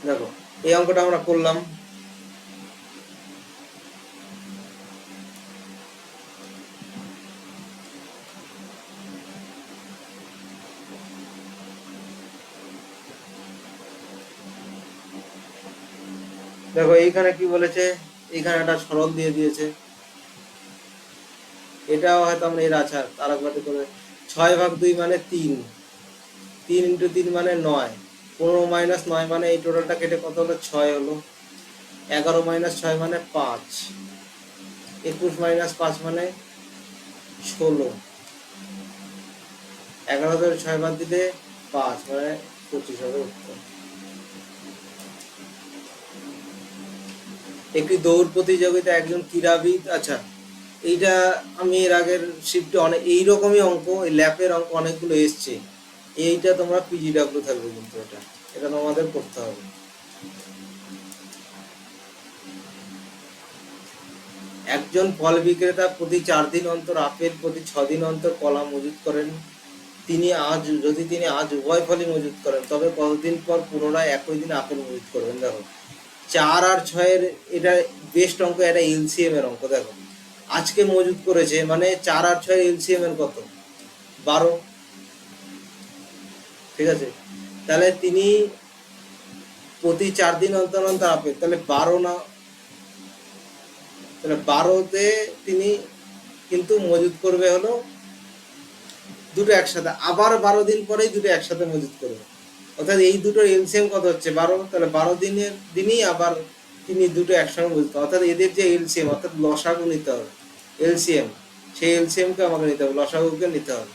A: দেখো, এই অঙ্কটা আমরা করলাম। দেখো এইখানে কি বলেছে, এইখানে একটা সরল দিয়ে দিয়েছে, এটাও হয়তো আমরা এর আচার আর একবারে করে 6/2 মানে 3, 3 ইন্টু 3 মানে 9, 15 মাইনাস 9 মানে এই টোটালটা কেটে কত হলো? 6 হলো। 11 মাইনাস 6 মানে 5, 21 মাইনাস 5 মানে 16, 11 ধরে 6 বাদ দিলে 5 মানে 25 হবে উত্তর। একটি দৌড় প্রতিযোগিতা, একজন ক্রীড়াবিদ, আচ্ছা এইটা আমি এর আগের শিফটে অনেক এইরকমই অঙ্ক, এই ল্যাপের অঙ্ক অনেকগুলো এসছে, এইটা তোমরা পিজিডাব্লিউ থাকবে, কিন্তু এটা তোমাদের করতে হবে। একজন ফল বিক্রেতা প্রতি 4 দিন অন্তর আপেল, প্রতি 6 দিন অন্তর কলা মজুত করেন। যদি তিনি আজ উভয় ফলই মজুত করেন, তবে কতদিন পর পুনরায় একই দিন আপেল মজুত করবেন? দেখো 4 আর 6-এর এটা বেস্ট অঙ্ক, এটা এলসিএম এর অঙ্ক। দেখো আজকে মজুত করেছে মানে 4 আর 6 এলসিএম এর কত? 12, ঠিক আছে। তাহলে তিনি প্রতি 4 দিন অন্তর অন্তর আপেল, তাহলে 12 না, তাহলে 12তে তিনি কিন্তু মজুত করবে হলো দুটো একসাথে, আবার 12 দিন পরেই দুটো একসাথে মজুত করবে। অর্থাৎ এই দুটোর এলসিএম কত হচ্ছে 12, তাহলে 12 দিনই আবার তিনি দুটো একসঙ্গে মজুত, অর্থাৎ এদের যে এলসিএম অর্থাৎ লসাগু নিতে হবে, এলসিএম, সেই এলসিএমকে আমাকে নিতে হবে, লসাগুকে নিতে হবে।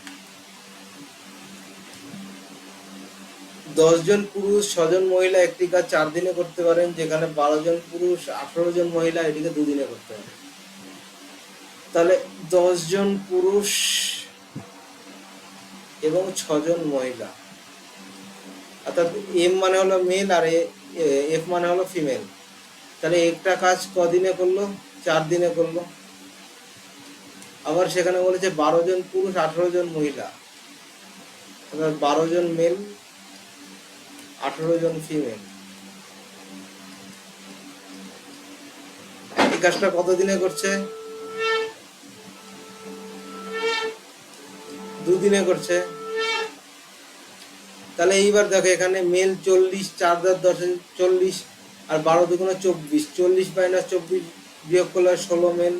A: 10 জন পুরুষ 6 জন মহিলা একটি কাজ 4 দিনে করতে পারেন, যেখানে 12 জন পুরুষ 18 জন মহিলা এটিকে 2 দিনে করতে পারে। তাহলে 10 জন পুরুষ এবং 6 জন মহিলা, অর্থাৎ এম মানে হলো মেল আর এফ মানে হলো ফিমেল। তাহলে একটা কাজ কদিনে করলো? 4 দিনে করলো। আবার সেখানে বলেছে 12 জন পুরুষ 18 জন মহিলা, অর্থাৎ 12 জন মেল 18 জন ফিমেল। এই কাজটা কতদিনে করছে? 2 দিনে করছে। তাহলে এইবার দেখো এখানে মেল 40, 4 × 10 40, আর 12 × 2 = 24, 40 - 24 বিয়োগ করলে 16 মেল,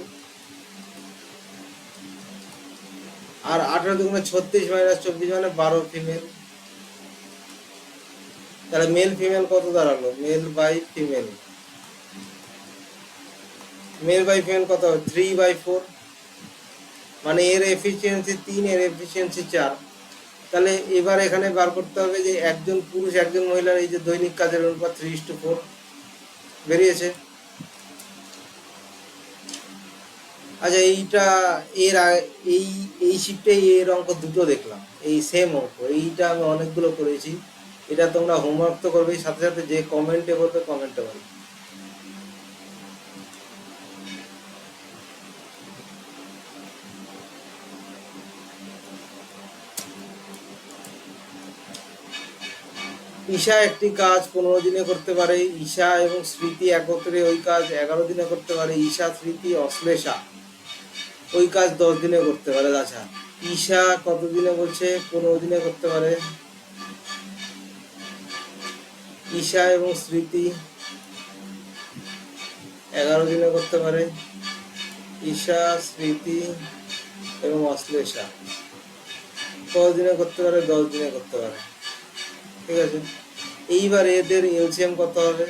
A: আর 18 × 2 = 36 - 24 মানে 12 ফিমেল। তাহলে মেল ফিমেল কত দাঁড়ালো? Male by female, male by female কত হবে? 3/4, মানে এর এফিসিয়েন্সি 3, এর এফিসিয়েন্সি 4। তাহলে এবার এখানে বার করতে হবে যে একজন পুরুষ একজন মহিলার এই যে দৈনিক কাজের অনুপাত 3:4 বেরিয়েছে। আচ্ছা, এইটা এর এই এই শিফটে এর অঙ্ক দুটো দেখলাম, এই সেম অঙ্ক, এইটা আমি অনেকগুলো করেছি। এটা তোমরা হোমওয়ার্ক তো করবেই, সাথে সাথে যে কমেন্টে বলবে কমেন্টে বলবে। ঈশা একটি কাজ 15 দিনে করতে পারে, ঈশা এবং স্মৃতি একত্রে ওই কাজ 11 দিনে করতে পারে, ঈশা, স্মৃতি, অশ্লেষা ওই কাজ 10 দিনে করতে পারে। আচ্ছা, ঈশা কতদিনে বলছে? 15 দিনে করতে পারে। ঈশা এবং স্মৃতি 11 দিনে করতে পারে, ঈশা, স্মৃতি এবং অশ্লেষা কতদিনে করতে পারে? 10 দিনে করতে পারে। ঠিক আছে, এইবার এদের এলসিএম কত হবে?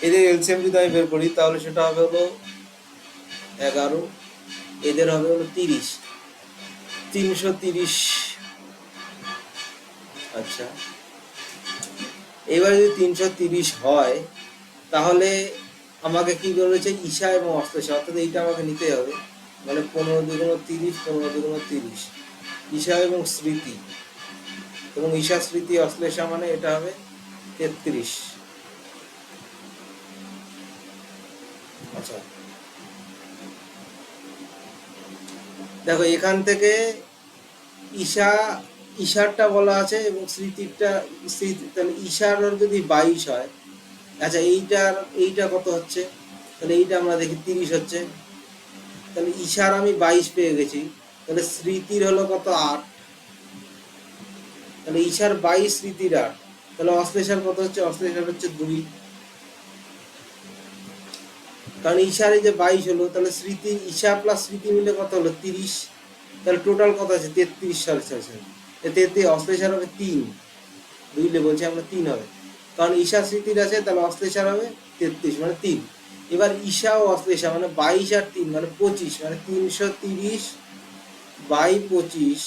A: এদের এলসিএম যদি আমি বের করি তাহলে সেটা হবে হলো 11, এদের হবে হলো 30, 330। আচ্ছা, এবার যদি 330 হয় তাহলে আমাকে কি বলেছে? ঈশা এবং অশ্লেষা, অর্থাৎ এইটা আমাকে নিতে হবে, মানে 15 × 2 = 30, 15 × 30, ঈশা এবং স্মৃতি, এবং ঈশা, স্মৃতি, অশ্লেষা মানে এটা হবে 33। আচ্ছা, দেখো এখান থেকে ঈশা, ঈশারটা বলা আছে এবং স্মৃতিরটা, স্মৃতি, তাহলে ঈশার যদি 22 হয়, আচ্ছা এইটা কত হচ্ছে? তাহলে এইটা আমরা দেখি 30 হচ্ছে। তাহলে ঈশার আমি 22 পেয়ে গেছি, তাহলে স্মৃতির হলো কত? 8। তাহলে ঈশার 22, স্মৃতির 8, তাহলে অশ্লেষার কত হচ্ছে? অশ্লেষার হচ্ছে 2, কারণ ঈশার এই যে 22 হলো, তাহলে স্মৃতি, ঈশা প্লাস স্মৃতি মিলে কত হলো? 30। তাহলে টোটাল কত আছে? 33। সরি সরি সরি, 33, অশ্লেষার হবে 3, 2 বলছি আমরা, 3 হবে, কারণ ঈশা স্মৃতির আছে, তাহলে অশ্লেষার হবে 33 মানে 3। এবার ঈশা ও অশ্লেষা মানে 22 আর 3 মানে 25, মানে 330/25,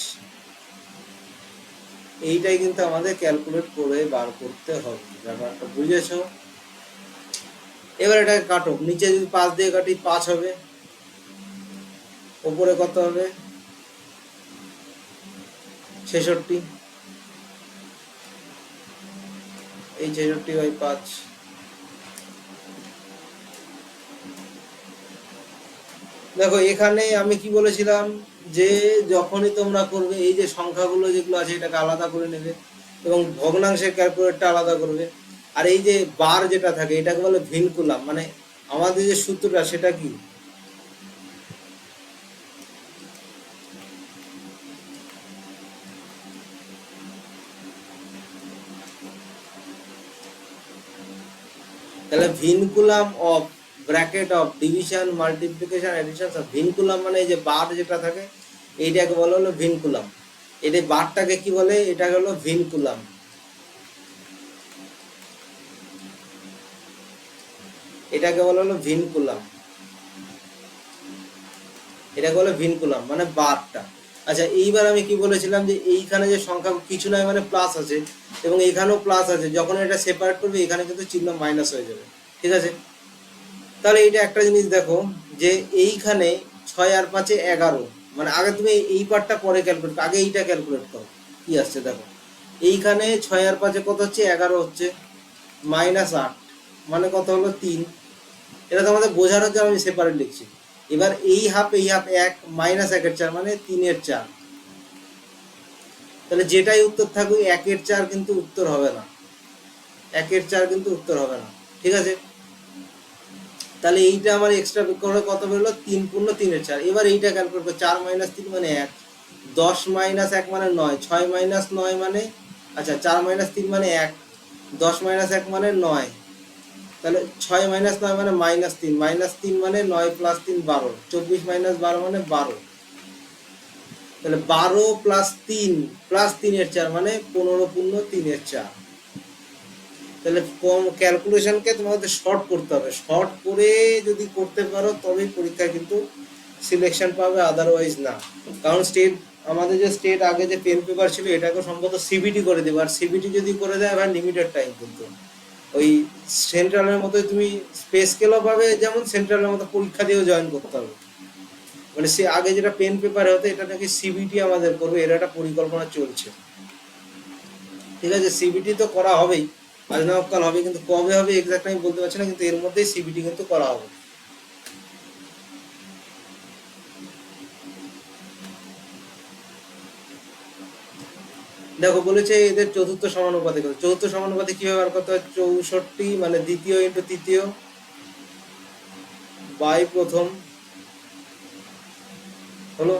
A: এইটাই কিন্তু আমাদের ক্যালকুলেট করে বার করতে হবে। ব্যাপারটা বুঝেছো? এবার এটাকে কাটো, নিচে যদি 5 দিয়ে কাটি 5 হবে, ওপরে কত হবে? 66, এই 66/5। দেখো এখানে আমি কি বলেছিলাম যে যখনই তোমরা করবে এই যে সংখ্যাগুলো যেগুলো আছে এটাকে আলাদা করে নেবে এবং ভগ্নাংশের ক্যালকুলেটরটা আলাদা করবে। আর এই যে বার যেটা থাকে এটাকে বলে ভিনকুলাম, মানে আমাদের যে সূত্রটা সেটা কি? তাহলে vinculum of bracket of division multiplication addition সব। ভিনকুলাম মানে এই যে বার যেটা থাকে এইটাকে বলা হলো ভিনকুলাম। এটা বারটাকে কি বলে, এটা হলো ভিনকুলাম। এটাকে বলা হলো ভিনকুলাম, এটাকে বলে ভিনকুলাম মানে বারটা। আচ্ছা এইবার আমি কি বলেছিলাম যে এইখানে যে সংখ্যা কিছু নয় মানে প্লাস আছে এবং এখানেও প্লাস আছে, যখন এটা সেপারেট করবে এখানে কিন্তু চিহ্ন মাইনাস হয়ে যাবে, ঠিক আছে। তাহলে এইটা একটা জিনিস দেখো যে এইখানে 6 আর 5 11, মানে আগে তুমি এই পার্টটা পরে ক্যালকুলেট, আগে এইটা ক্যালকুলেট করো কি আসছে দেখো। এইখানে 6 আর 5 কত হচ্ছে, 11 হচ্ছে, -8 মানে কত হলো 3। এটা তোমাদের বোঝানোর জন্য আমি সেপারেট লিখছি। এবার এই হাফ 1 -1 -1/4 মানে 3/4। তাহলে যেটাই উত্তর থাকুক 1/4 কিন্তু উত্তর হবে না, 1/4 কিন্তু উত্তর হবে না, ঠিক আছে। তাহলে এইটা আমার এক্সট্রা করে কত বেরোলো, 3 পূর্ণ 3/4। এবার এইটা ক্যালকুলেট করো, 4 - 3 মানে 1, 10 - 1 মানে 9, 6 - 9 মানে, আচ্ছা 4 - 3 মানে 1, 10 - 1 মানে 9। তাহলে 6 - 9 মানে -3, -3 মানে 9 + 3 12, 24 - 12 মানে 12। তাহলে 12 + 3 + 3/4 মানে 15 পূর্ণ 3/4। তাহলে কম ক্যালকুলেশনকে তোমাদের শর্ট করতে হবে, শর্ট করে যদি করতে পারো তবেই পরীক্ষায় কিন্তু সিলেকশন পাবে, আদারওয়াইজ না। কারণ স্টেট, আমাদের যে স্টেট আগে যে পেন পেপার ছিল এটাকে সম্ভবত সিবিটি করে দেবে, আর সিবিটি যদি করে দেয় ভাই লিমিটেড টাইম কিন্তু ওই সেন্ট্রালের মতোই তুমি স্পেস স্কেলও পাবে, যেমন সেন্ট্রালের মতো পরীক্ষা দিয়েও জয়েন করতে হবে। মানে সে আগে যেটা পেন পেপারে হতো এটা নাকি সিবিটি আমাদের করবে, এর একটা পরিকল্পনা চলছে, ঠিক আছে। সিবিটি তো করা হবেই, আজ না কাল হবে, কিন্তু কবে হবে এক্সাক্ট আমি বলতে পারছি না, কিন্তু এর মধ্যেই সিবিটি কিন্তু করা হবে। দেখো বলেছে এদের চতুর্থ সমানুপাতে, চতুর্থ সমানুপাতে কিভাবে বার করতে হয়, 64 মানে দ্বিতীয় ইন্টু তৃতীয় বাই প্রথম হলো।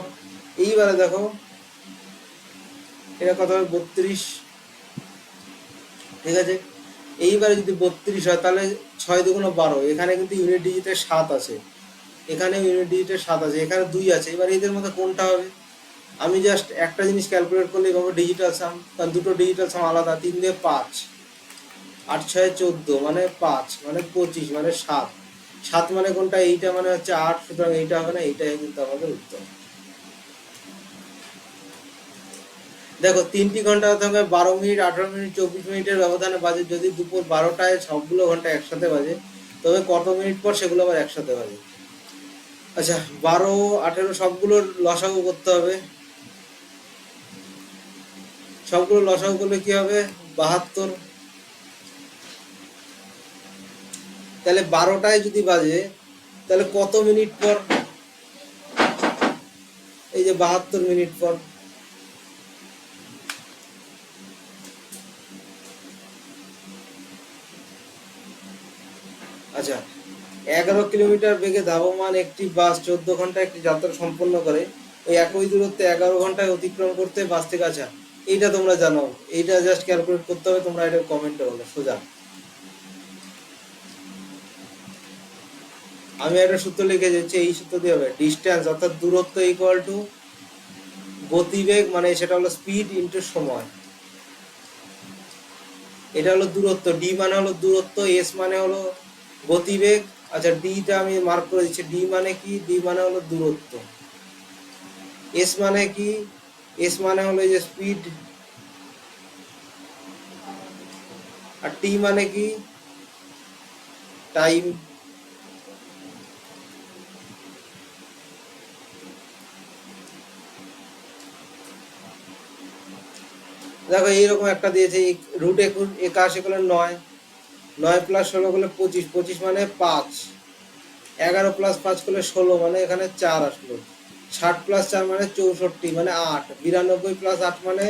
A: এইবারে দেখো এটা কত হবে, 32, ঠিক আছে। এইবারে যদি 32 হয় তাহলে 6 দুগুণ 12, এখানে কিন্তু ইউনিট ডিজিটের 7 আছে, এখানে ইউনিট ডিজিটের 7 আছে, এখানে 2 আছে। এবার এদের মধ্যে কোনটা হবে, আমি জাস্ট একটা জিনিস ক্যালকুলেট করলেই পাবো ডিজিটাল সাম, কারণ দুটো ডিজিটাল সাম আলাদা। 3 দিয়ে 5, 8 6 14 মানে 5 মানে 25 মানে 7, 7 মানে কোনটা, এইটা মানে হচ্ছে 8, সুতরাং এইটা হবে না, এইটাই কিন্তু আমাদের উত্তর। দেখো 3টি ঘন্টা হতে হবে 12 মিনিট 18 মিনিট 24 মিনিটের ব্যবধানে বাজে, যদি দুপুর 12টায় সবগুলো ঘন্টা একসাথে বাজে তবে কত মিনিট পর সেগুলো আবার একসাথে বাজে। আচ্ছা 12 18 সবগুলোর লসাগু করতে হবে, সবগুলো লসাগু করলে কি হবে, 72। তাহলে 12টায় যদি বাজে তাহলে কত মিনিট পর, এই যে 72 মিনিট পর। আচ্ছা 11 কিলোমিটার বেগে ধাবমান একটি বাস 14 ঘন্টায় একটি যাত্রা সম্পন্ন করে, ওই একই দূরত্বে 11 ঘন্টায় অতিক্রম করতে বাস থেকে, আচ্ছা এইটা তোমরা জানো, এইটা জাস্ট ক্যালকুলেট করতে হবে, তোমরা এটা কমেন্টে বলো সোজা। আমি একটা সূত্র লিখে যাচ্ছি, এই সূত্র দিয়ে হবে ডিস্টেন্স অর্থাৎ দূরত্ব ইকুয়াল টু গতিবেগ, মানে সেটা হলো স্পিড ইনটু সময়। এটা হলো দূরত্ব, ডি মানে হলো দূরত্ব, এস মানে হলো গতিবেগ। আচ্ছা ডিটা আমি মার্ক করে দিচ্ছি, ডি মানে কি, ডি মানে হলো দূরত্ব, এস মানে কি, এস মানে হলো এই যে স্পিড, আর টি মানে কি, টাইম। দেখো এইরকম একটা দিয়েছে, রুট 81 করলে 9, 9 + 16 করলে 25, 25 মানে 5, 11 + 5 করলে 16 মানে এখানে 4 আসলো, 60 + 4 মানে 64 মানে 8, 92 + 8 মানে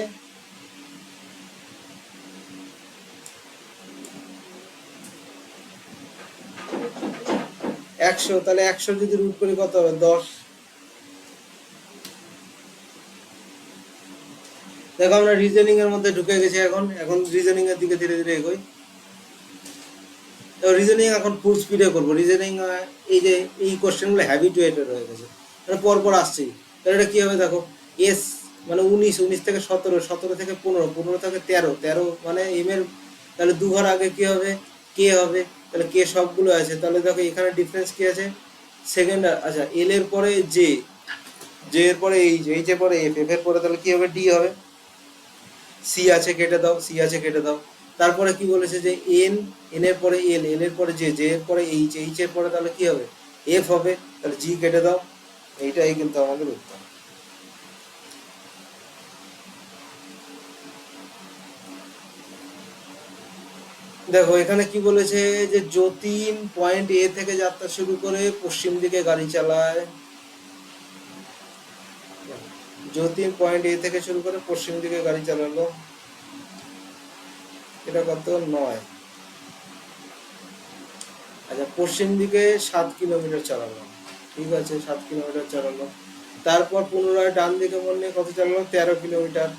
A: 100। তাহলে 100 যদি রুট করি কত হবে, 10। দেখো আমরা রিজনিং এর মধ্যে ঢুকে গেছি, এখন এখন রিজনিং এর দিকে ধীরে ধীরে এগোই। রিজনিং এখন ফুল স্পিডে করবো। রিজনিং এই যে এই কোশ্চেনগুলো হ্যাবিটুয়েটেড হয়ে গেছে, মানে পরপর আসছেই। তাহলে এটা কী হবে দেখো, এস মানে 19, 19 থেকে 17, 17 থেকে 15, 15 থেকে 13, 13 মানে এম এর তাহলে দু ঘর আগে কী হবে, কে হবে। তাহলে কে সবগুলো আছে, তাহলে দেখো এখানে ডিফারেন্স কী আছে, সেকেন্ড। আচ্ছা, এল এর পরে জে, জে এর পরে এইচ, এইচ এর পরে এফ, এফ এর পরে তাহলে কী হবে, ডি হবে। সি আছে কেটে দাও, সি আছে কেটে দাও। তারপরে কি বলেছে যে এন, এন এর পরে এল, এল এর পরে জে, জে এর পরে এইচ, এইচ এর পরে তাহলে কি হবে, এফ হবে। তাহলে জি কেটে দাও। এইটাই কিন্তু আমাদের উত্তর। দেখো এখানে কি বলেছে যে যতীন পয়েন্ট এ থেকে যাত্রা শুরু করে পশ্চিম দিকে গাড়ি চালায়। যতীন পয়েন্ট এ থেকে শুরু করে পশ্চিম দিকে গাড়ি চালালো, এটা কত, 9। আচ্ছা, পশ্চিম দিকে 7 কিলোমিটার চালালো, ঠিক আছে, 7 কিলোমিটার চালালো। তারপর পুনরায় ডান দিকে মোড় নিয়ে কত চালালো, 13 কিলোমিটার।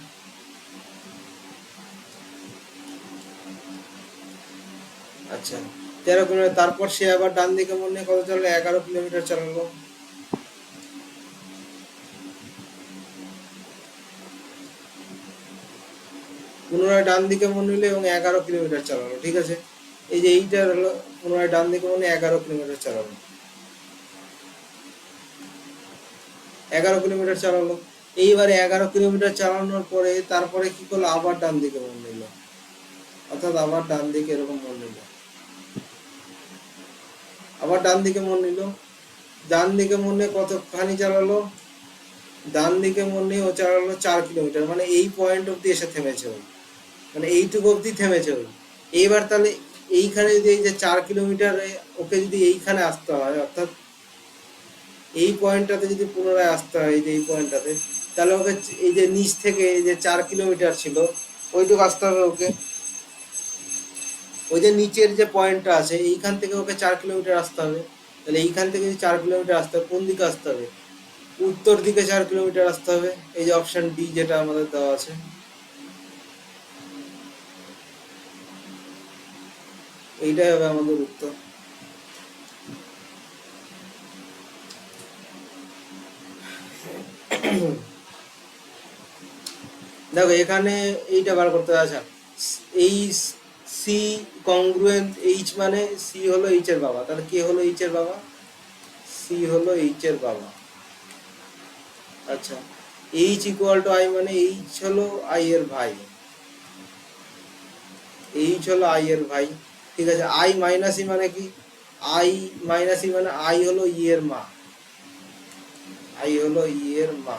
A: আচ্ছা, 13 কিলোমিটার। তারপর সে আবার ডান দিকে মোড় নিয়ে কত চালালো, 11 কিলোমিটার চালালো। পুনরায় ডান দিকে মোড় নিলে এবং 11 কিলোমিটার চালালো, ঠিক আছে। এই যে এইটা হলো পুনরায় ডান দিকে মোড় নিয়ে 11 কিলোমিটার চালালো, 11 কিলোমিটার চালালো। এইবারে 11 কিলোমিটার চালানোর পরে তারপরে কি করলো, আবার ডান দিকে মোড় নিল, অর্থাৎ আবার ডান দিকে এরকম মোড় নিল, আবার ডান দিকে মোড় নিল। ডান দিকে মোড় নিয়ে কতখানি চালালো, ডান দিকে মোড় নিয়ে ও চালালো 4 কিলোমিটার, মানে এই পয়েন্ট অব্দি এসে থেমেছে ওই, মানে এইটুকু অব্দি থেমেছে ওই। এইবার তাহলে এইখানে যদি এই যে 4 কিলোমিটার ওকে যদি এইখানে আসতে হয়, অর্থাৎ এই পয়েন্টটাতে যদি পুনরায় আসতে হয়, এই যে এই পয়েন্টটাতে, তাহলে ওকে এই যে নিচ থেকে এই যে 4 কিলোমিটার ছিল ওইটুকু আসতে হবে ওকে। ওই যে নিচের যে পয়েন্টটা আছে এইখান থেকে ওকে 4 কিলোমিটার আসতে হবে। তাহলে এইখান থেকে যদি 4 কিলোমিটার আসতে হবে, কোন দিকে আসতে হবে, উত্তর দিকে 4 কিলোমিটার আসতে হবে। এই যে অপশন ডি যেটা আমাদের দেওয়া আছে, এইটাই হবে আমাদের উত্তর। দেখো এখানে এইটা বার করতে হবে। আচ্ছা, এই সি কংগ্রুয়েন্ট এইচ, মানে সি হলো এইচ এর বাবা, তাহলে কে হলো এইচ এর বাবা, সি হলো এইচ এর বাবা। আচ্ছা, এইচ ইকুয়াল টু আই, মানে এইচ হলো আই এর ভাই, এইচ হলো আই এর ভাই, ঠিক আছে। আই মাইনাস ই মানে কি, আই মাইনাস ই মানে আই হলো ই এর মা, আই হলো ই এর মা।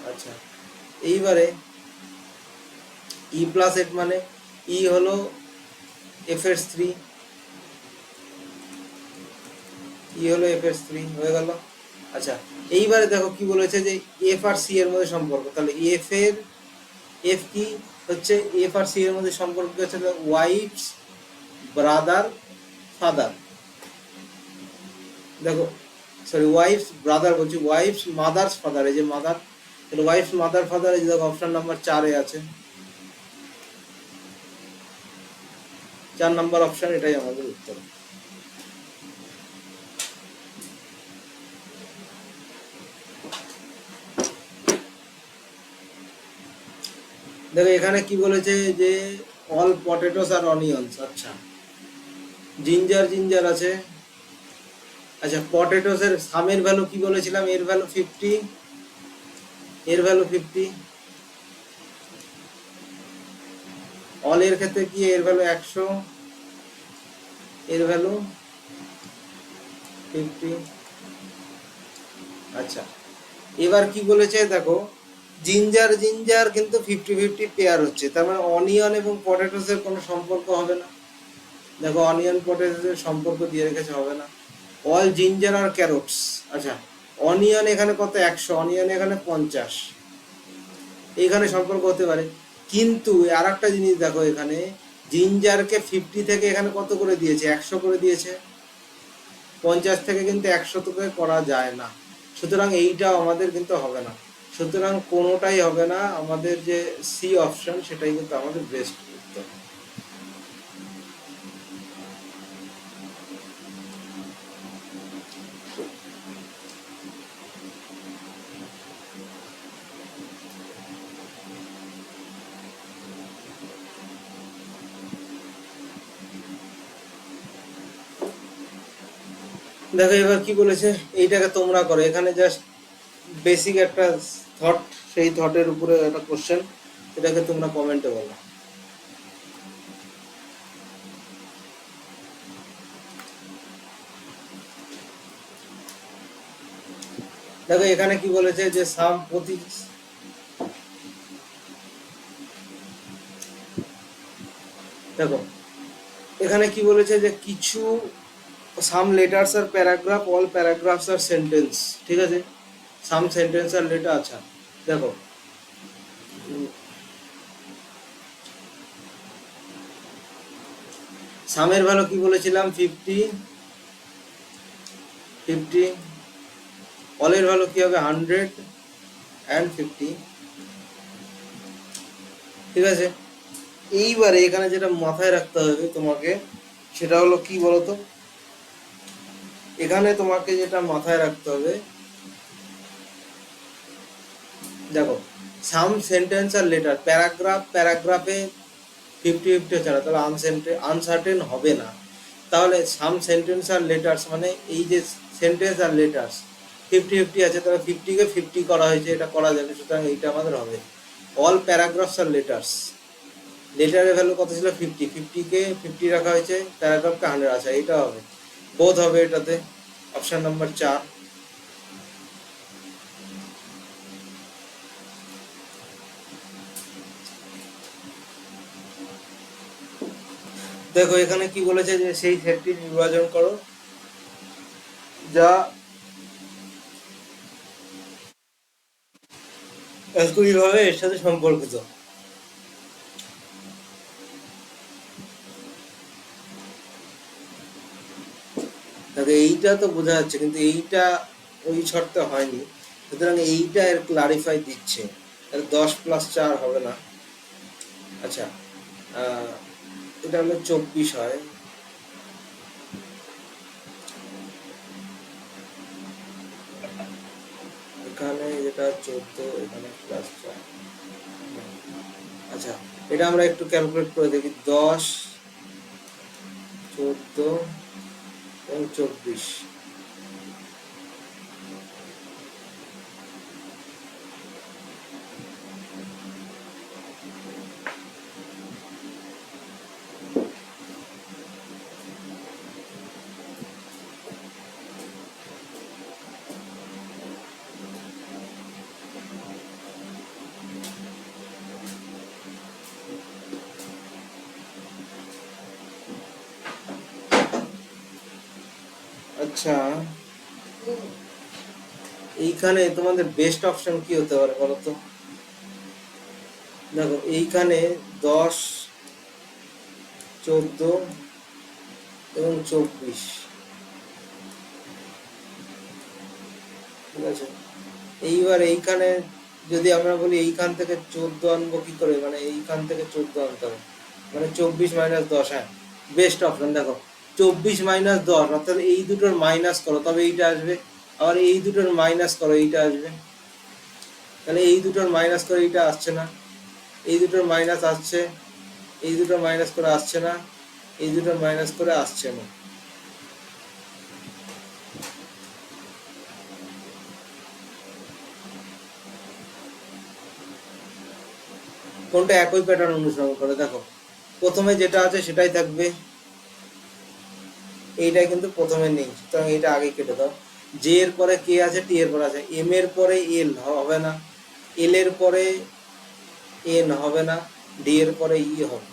A: আচ্ছা, এইবারে ই প্লাস এফ, মানে ই হলো এফ এর স্ত্রী, ই হলো এফ এর স্ত্রী, হয়ে গেল। আচ্ছা, এইবারে দেখো কি বলেছে যে এফ আর সি এর মধ্যে সম্পর্ক, তাহলে এফ এর, এফ কি হচ্ছে, এফ আর সি এর মধ্যে সম্পর্ক হচ্ছে ওয়াইফস ব্রাদার ফাদার। দেখো, সরি, ওয়াইফস ব্রাদার বলছি, ওয়াইফস মাদার্স ফাদার, এই যে মাদার, তাহলে ওয়াইফস মাদার ফাদার, এই যে দেখো অপশন নাম্বার 4-এ আছে, 4 নম্বর অপশন, এটাই আমাদের উত্তর। দেখো এখানে কি বলেছে যে অল পটেটোস আর অনিয়ন্স। আচ্ছা, জিঞ্জার, জিঞ্জার আছে। আচ্ছা, পটেটোস এর সামের ভ্যালু কি বলেছিলাম, এর ভ্যালু 50, এর ভ্যালু 50। অল এর ক্ষেত্রে কি, এর ভ্যালু 100, এর ভ্যালু 50। আচ্ছা, এবার কি বলেছে দেখো, জিঞ্জার জিঞ্জার কিন্তু 50-50 পেয়ার হচ্ছে, তার মানে অনিয়ন এবং পটেটোস এর কোনো সম্পর্ক হবে না। দেখো অনিয়ন পটেটোস এর সম্পর্ক দিয়ে রেখেছে, হবে না। অল জিঞ্জার আর ক্যারোটস। আচ্ছা, অনিয়ন এখানে কত, 100, অনিয়ন এখানে 50, এইখানে সম্পর্ক হতে পারে। কিন্তু আর একটা জিনিস দেখো, এখানে জিঞ্জারকে 50 থেকে এখানে কত করে দিয়েছে, 100 করে দিয়েছে, 50 থেকে কিন্তু 100 থেকে করা যায় না। সুতরাং এইটাও আমাদের কিন্তু হবে না। সুতরাং কোনোটাই হবে না, আমাদের যে সি অপশন সেটাই কিন্তু আমাদের বেস্ট উত্তর। দেখো এবার কি বলেছে, এইটাকে তোমরা করো, এখানে জাস্ট বেসিক একটা থট, সেই থটের উপরে একটা কোশ্চেন, এটাকে তোমরা কমেন্টে বলো। দেখো এখানে কি বলেছে যে সাম প্রতি, দেখো এখানে কি বলেছে যে কিছু সাম লেটার্স আর প্যারাগ্রাফ, অল প্যারাগ্রাফস আর সেন্টেন্স, ঠিক আছে, সাম সেন্টেন্স আর লেটার। আচ্ছা দেখো সামের ভ্যালু কি বলেছিলাম, 50, অলের ভ্যালু কি হবে, 100 and 50, ঠিক আছে। এইবারে এখানে যেটা মাথায় রাখতে হবে তোমাকে, সেটা হলো কি বলতো, এখানে তোমাকে যেটা মাথায় রাখতে হবে, দেখো সাম সেন্টেন্স আর লেটার, প্যারাগ্রাফে 50-50 ছাড়া তাহলে আনসার্টেন হবে না। তাহলে সাম সেন্টেন্স আর লেটার্স মানে এই যে সেন্টেন্স আর লেটার্স 50-50 আছে, তাহলে 50-কে 50 করা হয়েছে, এটা করা যাবে, সুতরাং এইটা আমাদের হবে। অল প্যারাগ্রাফস আর লেটার্স, লেটারের ভ্যালু কত ছিল, 50, 50-কে 50 রাখা হয়েছে, প্যারাগ্রাফকে 100 আছে, এটা হবে, বোধ হবে এটাতে, অপশন নাম্বার 4। দেখো এখানে কি বলেছে যে সেই সেটটি নির্বাচন করো যা একইভাবে এর সাথে সম্পর্কিত। দেখো এইটা তো বোঝা যাচ্ছে, কিন্তু এইটা ওই শর্তে হয়নি, সুতরাং এইটা এর ক্লারিফাই দিচ্ছে, 10+4 হবে না। আচ্ছা, আহ, এটা হলো 24 হয়, এখানে যেটা 14, এখানে +4। আচ্ছা, এটা আমরা একটু ক্যালকুলেট করে দেখি, 10, 14 এবং 24। আচ্ছা, এইখানে তোমাদের বেস্ট অপশন কি হতে পারে বলো তো। দেখো এইখানে 10, 14 এবং 24, ঠিক আছে। এইবার এইখানে যদি আমরা বলি এইখান থেকে 14 আনবো কি করে, মানে এইখান থেকে 14 আনতে হবে, মানে 24-10, হ্যাঁ বেস্ট অপশন। দেখো 24-10 অর্থাৎ এই দুটোর মাইনাস করো তবে এইটা আসবে, আবার এই দুটোর মাইনাস করো এইটা আসবে, তাহলে এই দুটোর মাইনাস করে এইটা আসছে না, এই দুটোর মাইনাস আসছে, এই দুটোর মাইনাস করে আসছে না, এই দুটোর মাইনাস করে আসছে না। কোনটা একই প্যাটার্ন অনুসরণ করে, দেখো প্রথমে যেটা আছে সেটাই থাকবে, এইটা কিন্তু প্রথমে নেই, সুতরাং এইটা আগে কেটে দাও। জে এর পরে কে আছে, টি এর পরে আছে, এম এর পরে এল হবে না, এল এর পরে এন হবে না, ডি এর পরে ই হবে।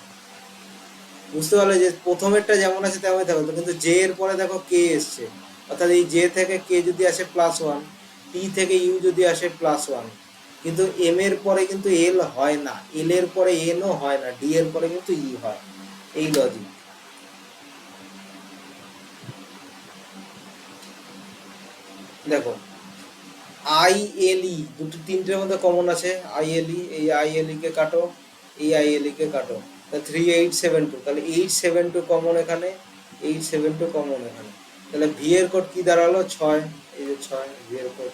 A: বুঝতে পারলে যে প্রথমেরটা যেমন আছে তেমনই থাকবে, কিন্তু জে এর পরে দেখো কে এসছে, অর্থাৎ এই জে থেকে কে যদি আসে +1, টি থেকে ইউ যদি আসে +1, কিন্তু এম এর পরে কিন্তু এল হয় না, এল এর পরে এনও হয় না, ডি এর পরে কিন্তু ই হয়, এই লজিক। দেখো ILE দুটো তিনটের মধ্যে কমন আছে, ILE, এই ILE কে কাটো, এই ILE কে কাটো, 3872, তাহলে 872 কমন এখানে, 872 কমন এখানে, তাহলে ভি এর কোড কি দাঁড়ালো, 6, এই যে 6 ভি এর কোড।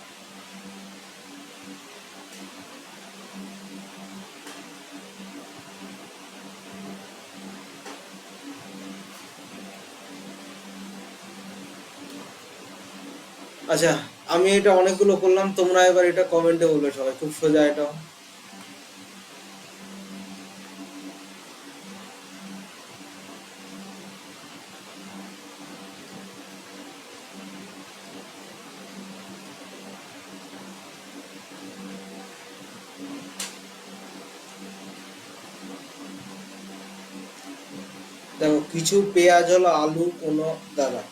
A: আচ্ছা, আমি এটা অনেকগুলো করলাম, তোমরা এবার এটা কমেন্টে বলবে সবাই, খুব সোজা এটা। দেখো, কিছু পেঁয়াজ হলো আলু কোনো দানা,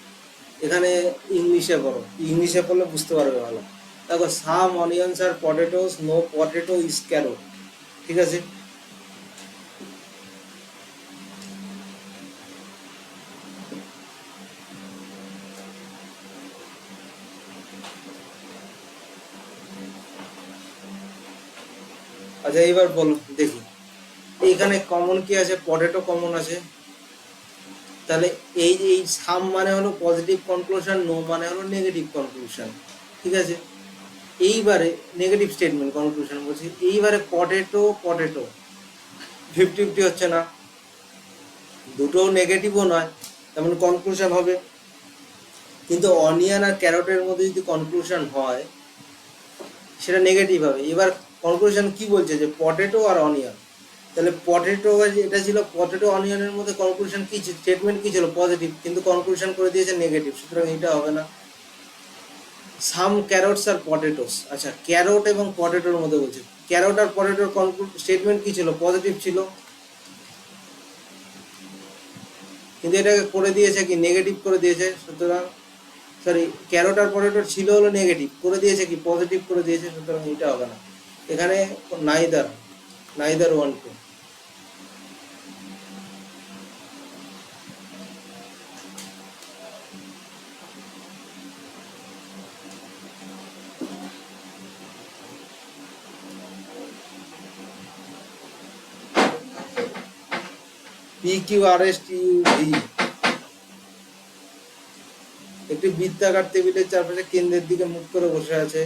A: এখানে ইংলিশে পড়ো, ইংলিশে পড়লে বুঝতে পারবে ভালো। দেখো, সাম অনিয়ন্স আর potatoes, no potato is carrot, ঠিক আছে। আচ্ছা, এইবার বলো দেখি, এইখানে কমন কি আছে? পটেটো কমন আছে। তাহলে এই যে এই সাম মানে হলো পজিটিভ কনক্লুশন, নো মানে হলো নেগেটিভ কনক্লুশন, ঠিক আছে। এইবারে নেগেটিভ স্টেটমেন্ট কনক্লুশন বলছি, এইবারে পটেটো পটেটো 50-50 হচ্ছে না, দুটোও নেগেটিভও নয়, তেমন কনক্লুশন হবে। কিন্তু অনিয়ন আর ক্যারটের মধ্যে যদি কনক্লুশন হয় সেটা নেগেটিভ হবে। এবার কনক্লুশন কি বলছে? যে পটেটো আর অনিয়ন। তাহলে পটেটো, এটা ছিল পটেটো অনিয়নের মধ্যে কনক্লুশন কি স্টেটমেন্ট কি ছিল? পজিটিভ, কিন্তু কনক্লুশন করে দিয়েছে নেগেটিভ, সুতরাং এটা হবে না। সাম ক্যারটস আর পটেটোস, আচ্ছা ক্যারট এবং পটেটোর মধ্যে বলছে, ক্যারট আর পটেটোর স্টেটমেন্ট কি ছিল? পজিটিভ ছিল, কিন্তু এটাকে করে দিয়েছে কি নেগেটিভ করে দিয়েছে, সুতরাং সরি, ক্যারট আর পটেটোর ছিল হলো নেগেটিভ, করে দিয়েছে কি পজিটিভ করে দিয়েছে, সুতরাং এটা হবে না। এখানে neither, neither one two. P Q R S T U V, একটি বৃত্তাকার টেবিলের চারপাশে কেন্দ্রের দিকে মুখ করে বসে আছে।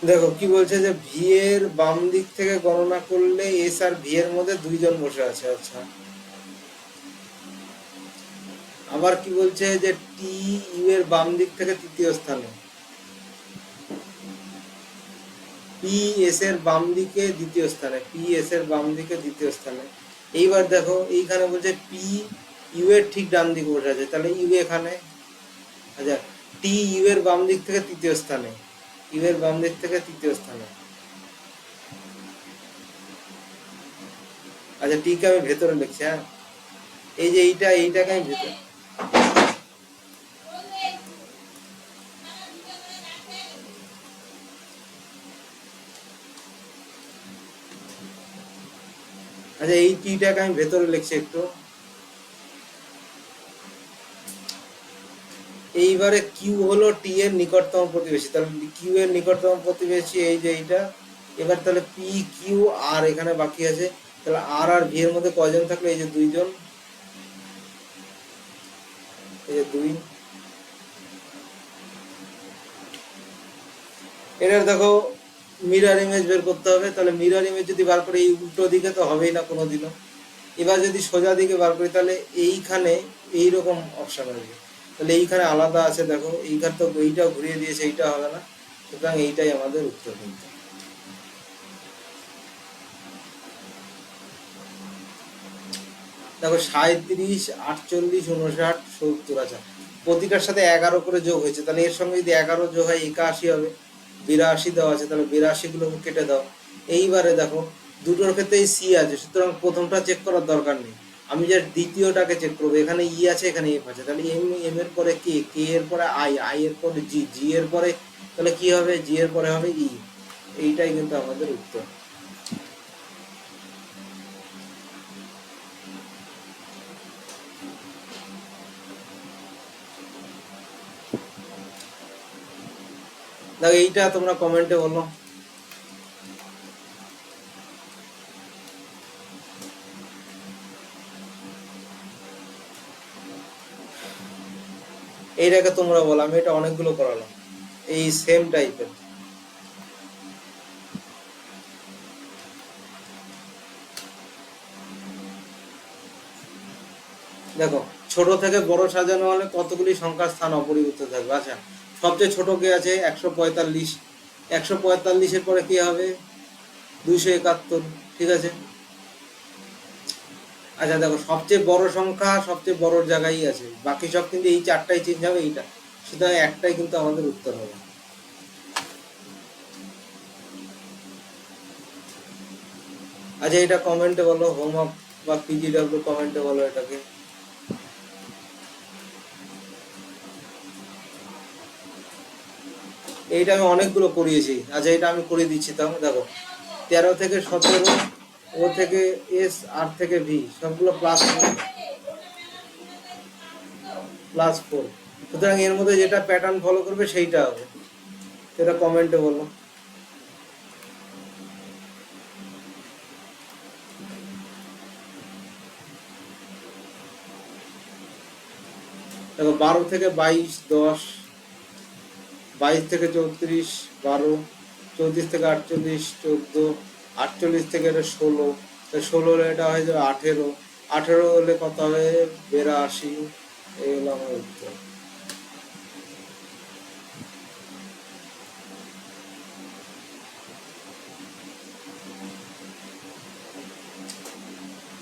A: দেখো কি বলছে, যে ভি এর বাম দিক থেকে গণনা করলে এস আর ভি এর মধ্যে দুইজন বসে আছে, আচ্ছা। আবার কি বলছে, যে টি ইউ এর বাম দিক থেকে তৃতীয় স্থানে, পি এস এর বাম দিকে দ্বিতীয় স্থানে, পি এস এর বাম দিকে দ্বিতীয় স্থানে। এইবার দেখো এইখানে বলছে পি ইউ এর ঠিক ডান দিকে বসে আছে, তাহলে ইউ এখানে। আচ্ছা, টি ইউ এর বাম দিক থেকে তৃতীয় স্থানে, ইউ এর বাম দিক থেকে তৃতীয় স্থানে। আচ্ছা, টিকে আমি ভেতরে লিখছি, হ্যাঁ, এই যে এইটাকে আমি ভেতরে। আচ্ছা, এই টিটাকে আমি ভেতরে লিখছি একটু। এইবারে কিউ হলো টি এর নিকটতম প্রতিবেশী, তাহলে কিউ এর নিকটতম প্রতিবেশী এই যে এইটা। এবার তাহলে পি কিউ আর এখানে বাকি আছে, তাহলে আর আর ভি এর মধ্যে কয়জন থাকলো? এই যে দুইজন, এই যে দুই। এটার দেখো মিরর ইমেজ বের করতে হবে, তাহলে মিরর ইমেজ যদি বার করি এই উল্টো দিকে তো হবেই না কোনোদিনও। এবার যদি সোজা দিকে বার করি তাহলে এইখানে এইরকম অপশন আসবে, তাহলে এইখানে আলাদা আছে, দেখো এইখানে তো এইটাও ঘুরিয়ে দিয়েছে, এইটা হবে না, সুতরাং এইটাই আমাদের উত্তর। কিন্তু দেখো 37, 48, 59, 70, আচ্ছা প্রতিটার সাথে 11 করে যোগ হয়েছে, তাহলে এর সঙ্গে যদি 11 যোগ হয় 81 হবে। 82 দেওয়া আছে, তাহলে 82 গুলোকে কেটে দাও। এইবারে দেখো দুটোর ক্ষেত্রেই সি আছে, সুতরাং প্রথমটা চেক করার দরকার নেই, আমি যে দ্বিতীয়টাকে চেক করবো। এখানে ই আছে, এখানে এফ আছে, তাহলে এম, এম এর পরে কে, কে এর পরে আই, আই এর পরে জি, জি এর পরে তাহলে কি হবে? জি এর পরে হবে ই। এইটাই কিন্তু আমাদের উত্তর। দেখো এইটা তোমরা কমেন্টে বলো। এইটাকে তোমরা বলো, আমি এটা অনেকগুলো করালাম এই সেম টাইপের। দেখো ছোট থেকে বড় সাজানো হলে কতগুলি সংখ্যার স্থান অপরিবর্তিত থাকবে। আচ্ছা, সবচেয়ে ছোট কে আছে 145, 145-এর পরে কি হবে 271, ঠিক আছে। আচ্ছা দেখো সবচেয়ে বড় সংখ্যা সবচেয়ে বড় জায়গায় আছে, বাকি সব কিন্তু এই চারটাই চেঞ্জ হবে, এইটা সুতরাং একটাই কিন্তু আমাদের উত্তর হবে। আচ্ছা এটা কমেন্টে বলো, হোমওয়ার্ক বা পিজিডব্লিউ কমেন্টে বলো এটাকে। এইটা আমি অনেকগুলো করিয়েছি। আচ্ছা এটা আমি করে দিচ্ছি, তাহলে দেখো 13 থেকে 17, ও থেকে এস, আর থেকে ভি সবগুলো +4, সুতরাং এর মধ্যে যেটা প্যাটার্ন ফলো করবে সেইটা হবে, সেটা কমেন্টে বলো। দেখো 12 থেকে 22 10, 22 থেকে 34 12, 34 থেকে 48 14, 48 থেকে এটা 16, 16 হলে এটা হয়ে যাবে 18, 18 হলে কত হবে 82, এই হলো আমার উত্তর।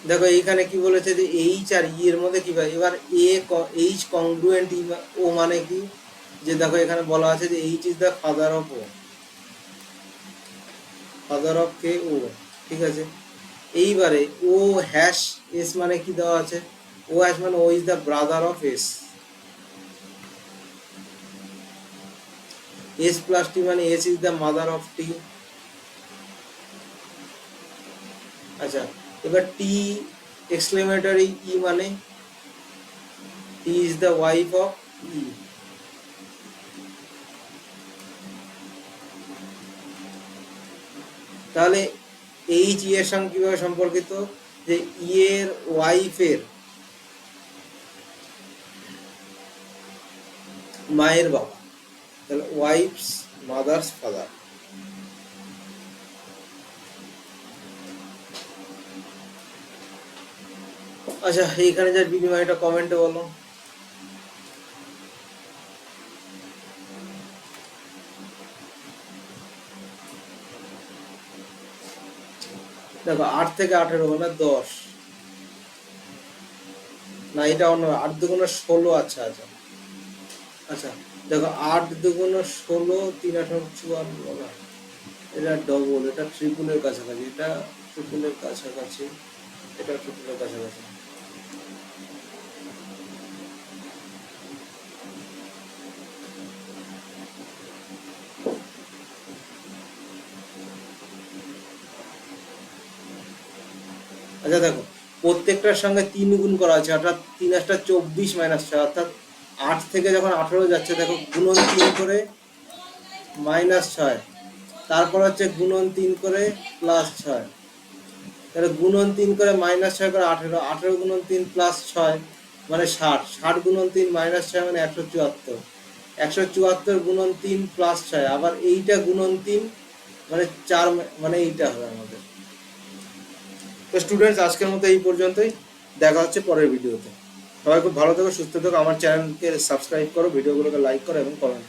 A: দেখো এইখানে কি বলেছে যে এইচ আর ই এর মধ্যে কি পাই, এবার এইচ কংগ্রুয়েন্ট ও মানে কি, যে দেখো এখানে বলা আছে যে H is the father of O, father of K O, ঠিক আছে। এইবারে ও হ্যাশ এস মানে কি দেওয়া আছে, ও হ্যাশ মানে O is the brother of S, S plus T মানে S is the mother of T. আচ্ছা এবার টি এক্সক্লেমেটরি ই মানে T is the wife of E. তাহলে এইচ ই এর সঙ্গে কিভাবে সম্পর্কিত, যে ই এর ওয়াইফের মায়ের বাবা, তাহলে ওয়াইফস মাদার্স ফাদার। আচ্ছা এইখানে যার বিনিময়টা কমেন্টে বলো। দেখো 8 থেকে 18 মানে 10, না এটা অন্য, 8 দুগুণ 16, আচ্ছা আচ্ছা আচ্ছা দেখো 8 দুগুণ 16, 3 8 54 না, এটা ডবল, এটা ট্রিপলের কাছাকাছি, এটা ট্রিপলের কাছাকাছি, এটা ট্রিপলের কাছাকাছি। আচ্ছা দেখো প্রত্যেকটার সঙ্গে 3 গুণ করা আছে, অর্থাৎ 3 8 24 -6, অর্থাৎ 8 থেকে যখন 18 যাচ্ছে দেখো গুণন 3 করে -6, তারপর হচ্ছে গুণন 3 করে +6, তাহলে গুণন 3 করে -6 করে 18, 18 গুণন 3 +6 মানে 60, 60 গুণন 3 -6 মানে 174, 174 গুণন 3 +6, আবার এইটা গুণন 3 মানে 4, মানে এইটা হবে আমাদের। তো স্টুডেন্টস আজকের মতো এই পর্যন্তই, দেখা হচ্ছে পরের ভিডিওতে। সবাই খুব ভালো থেকো, সুস্থ থেকো, আমার চ্যানেলকে সাবস্ক্রাইব করো, ভিডিওগুলোকে লাইক করো এবং কমেন্ট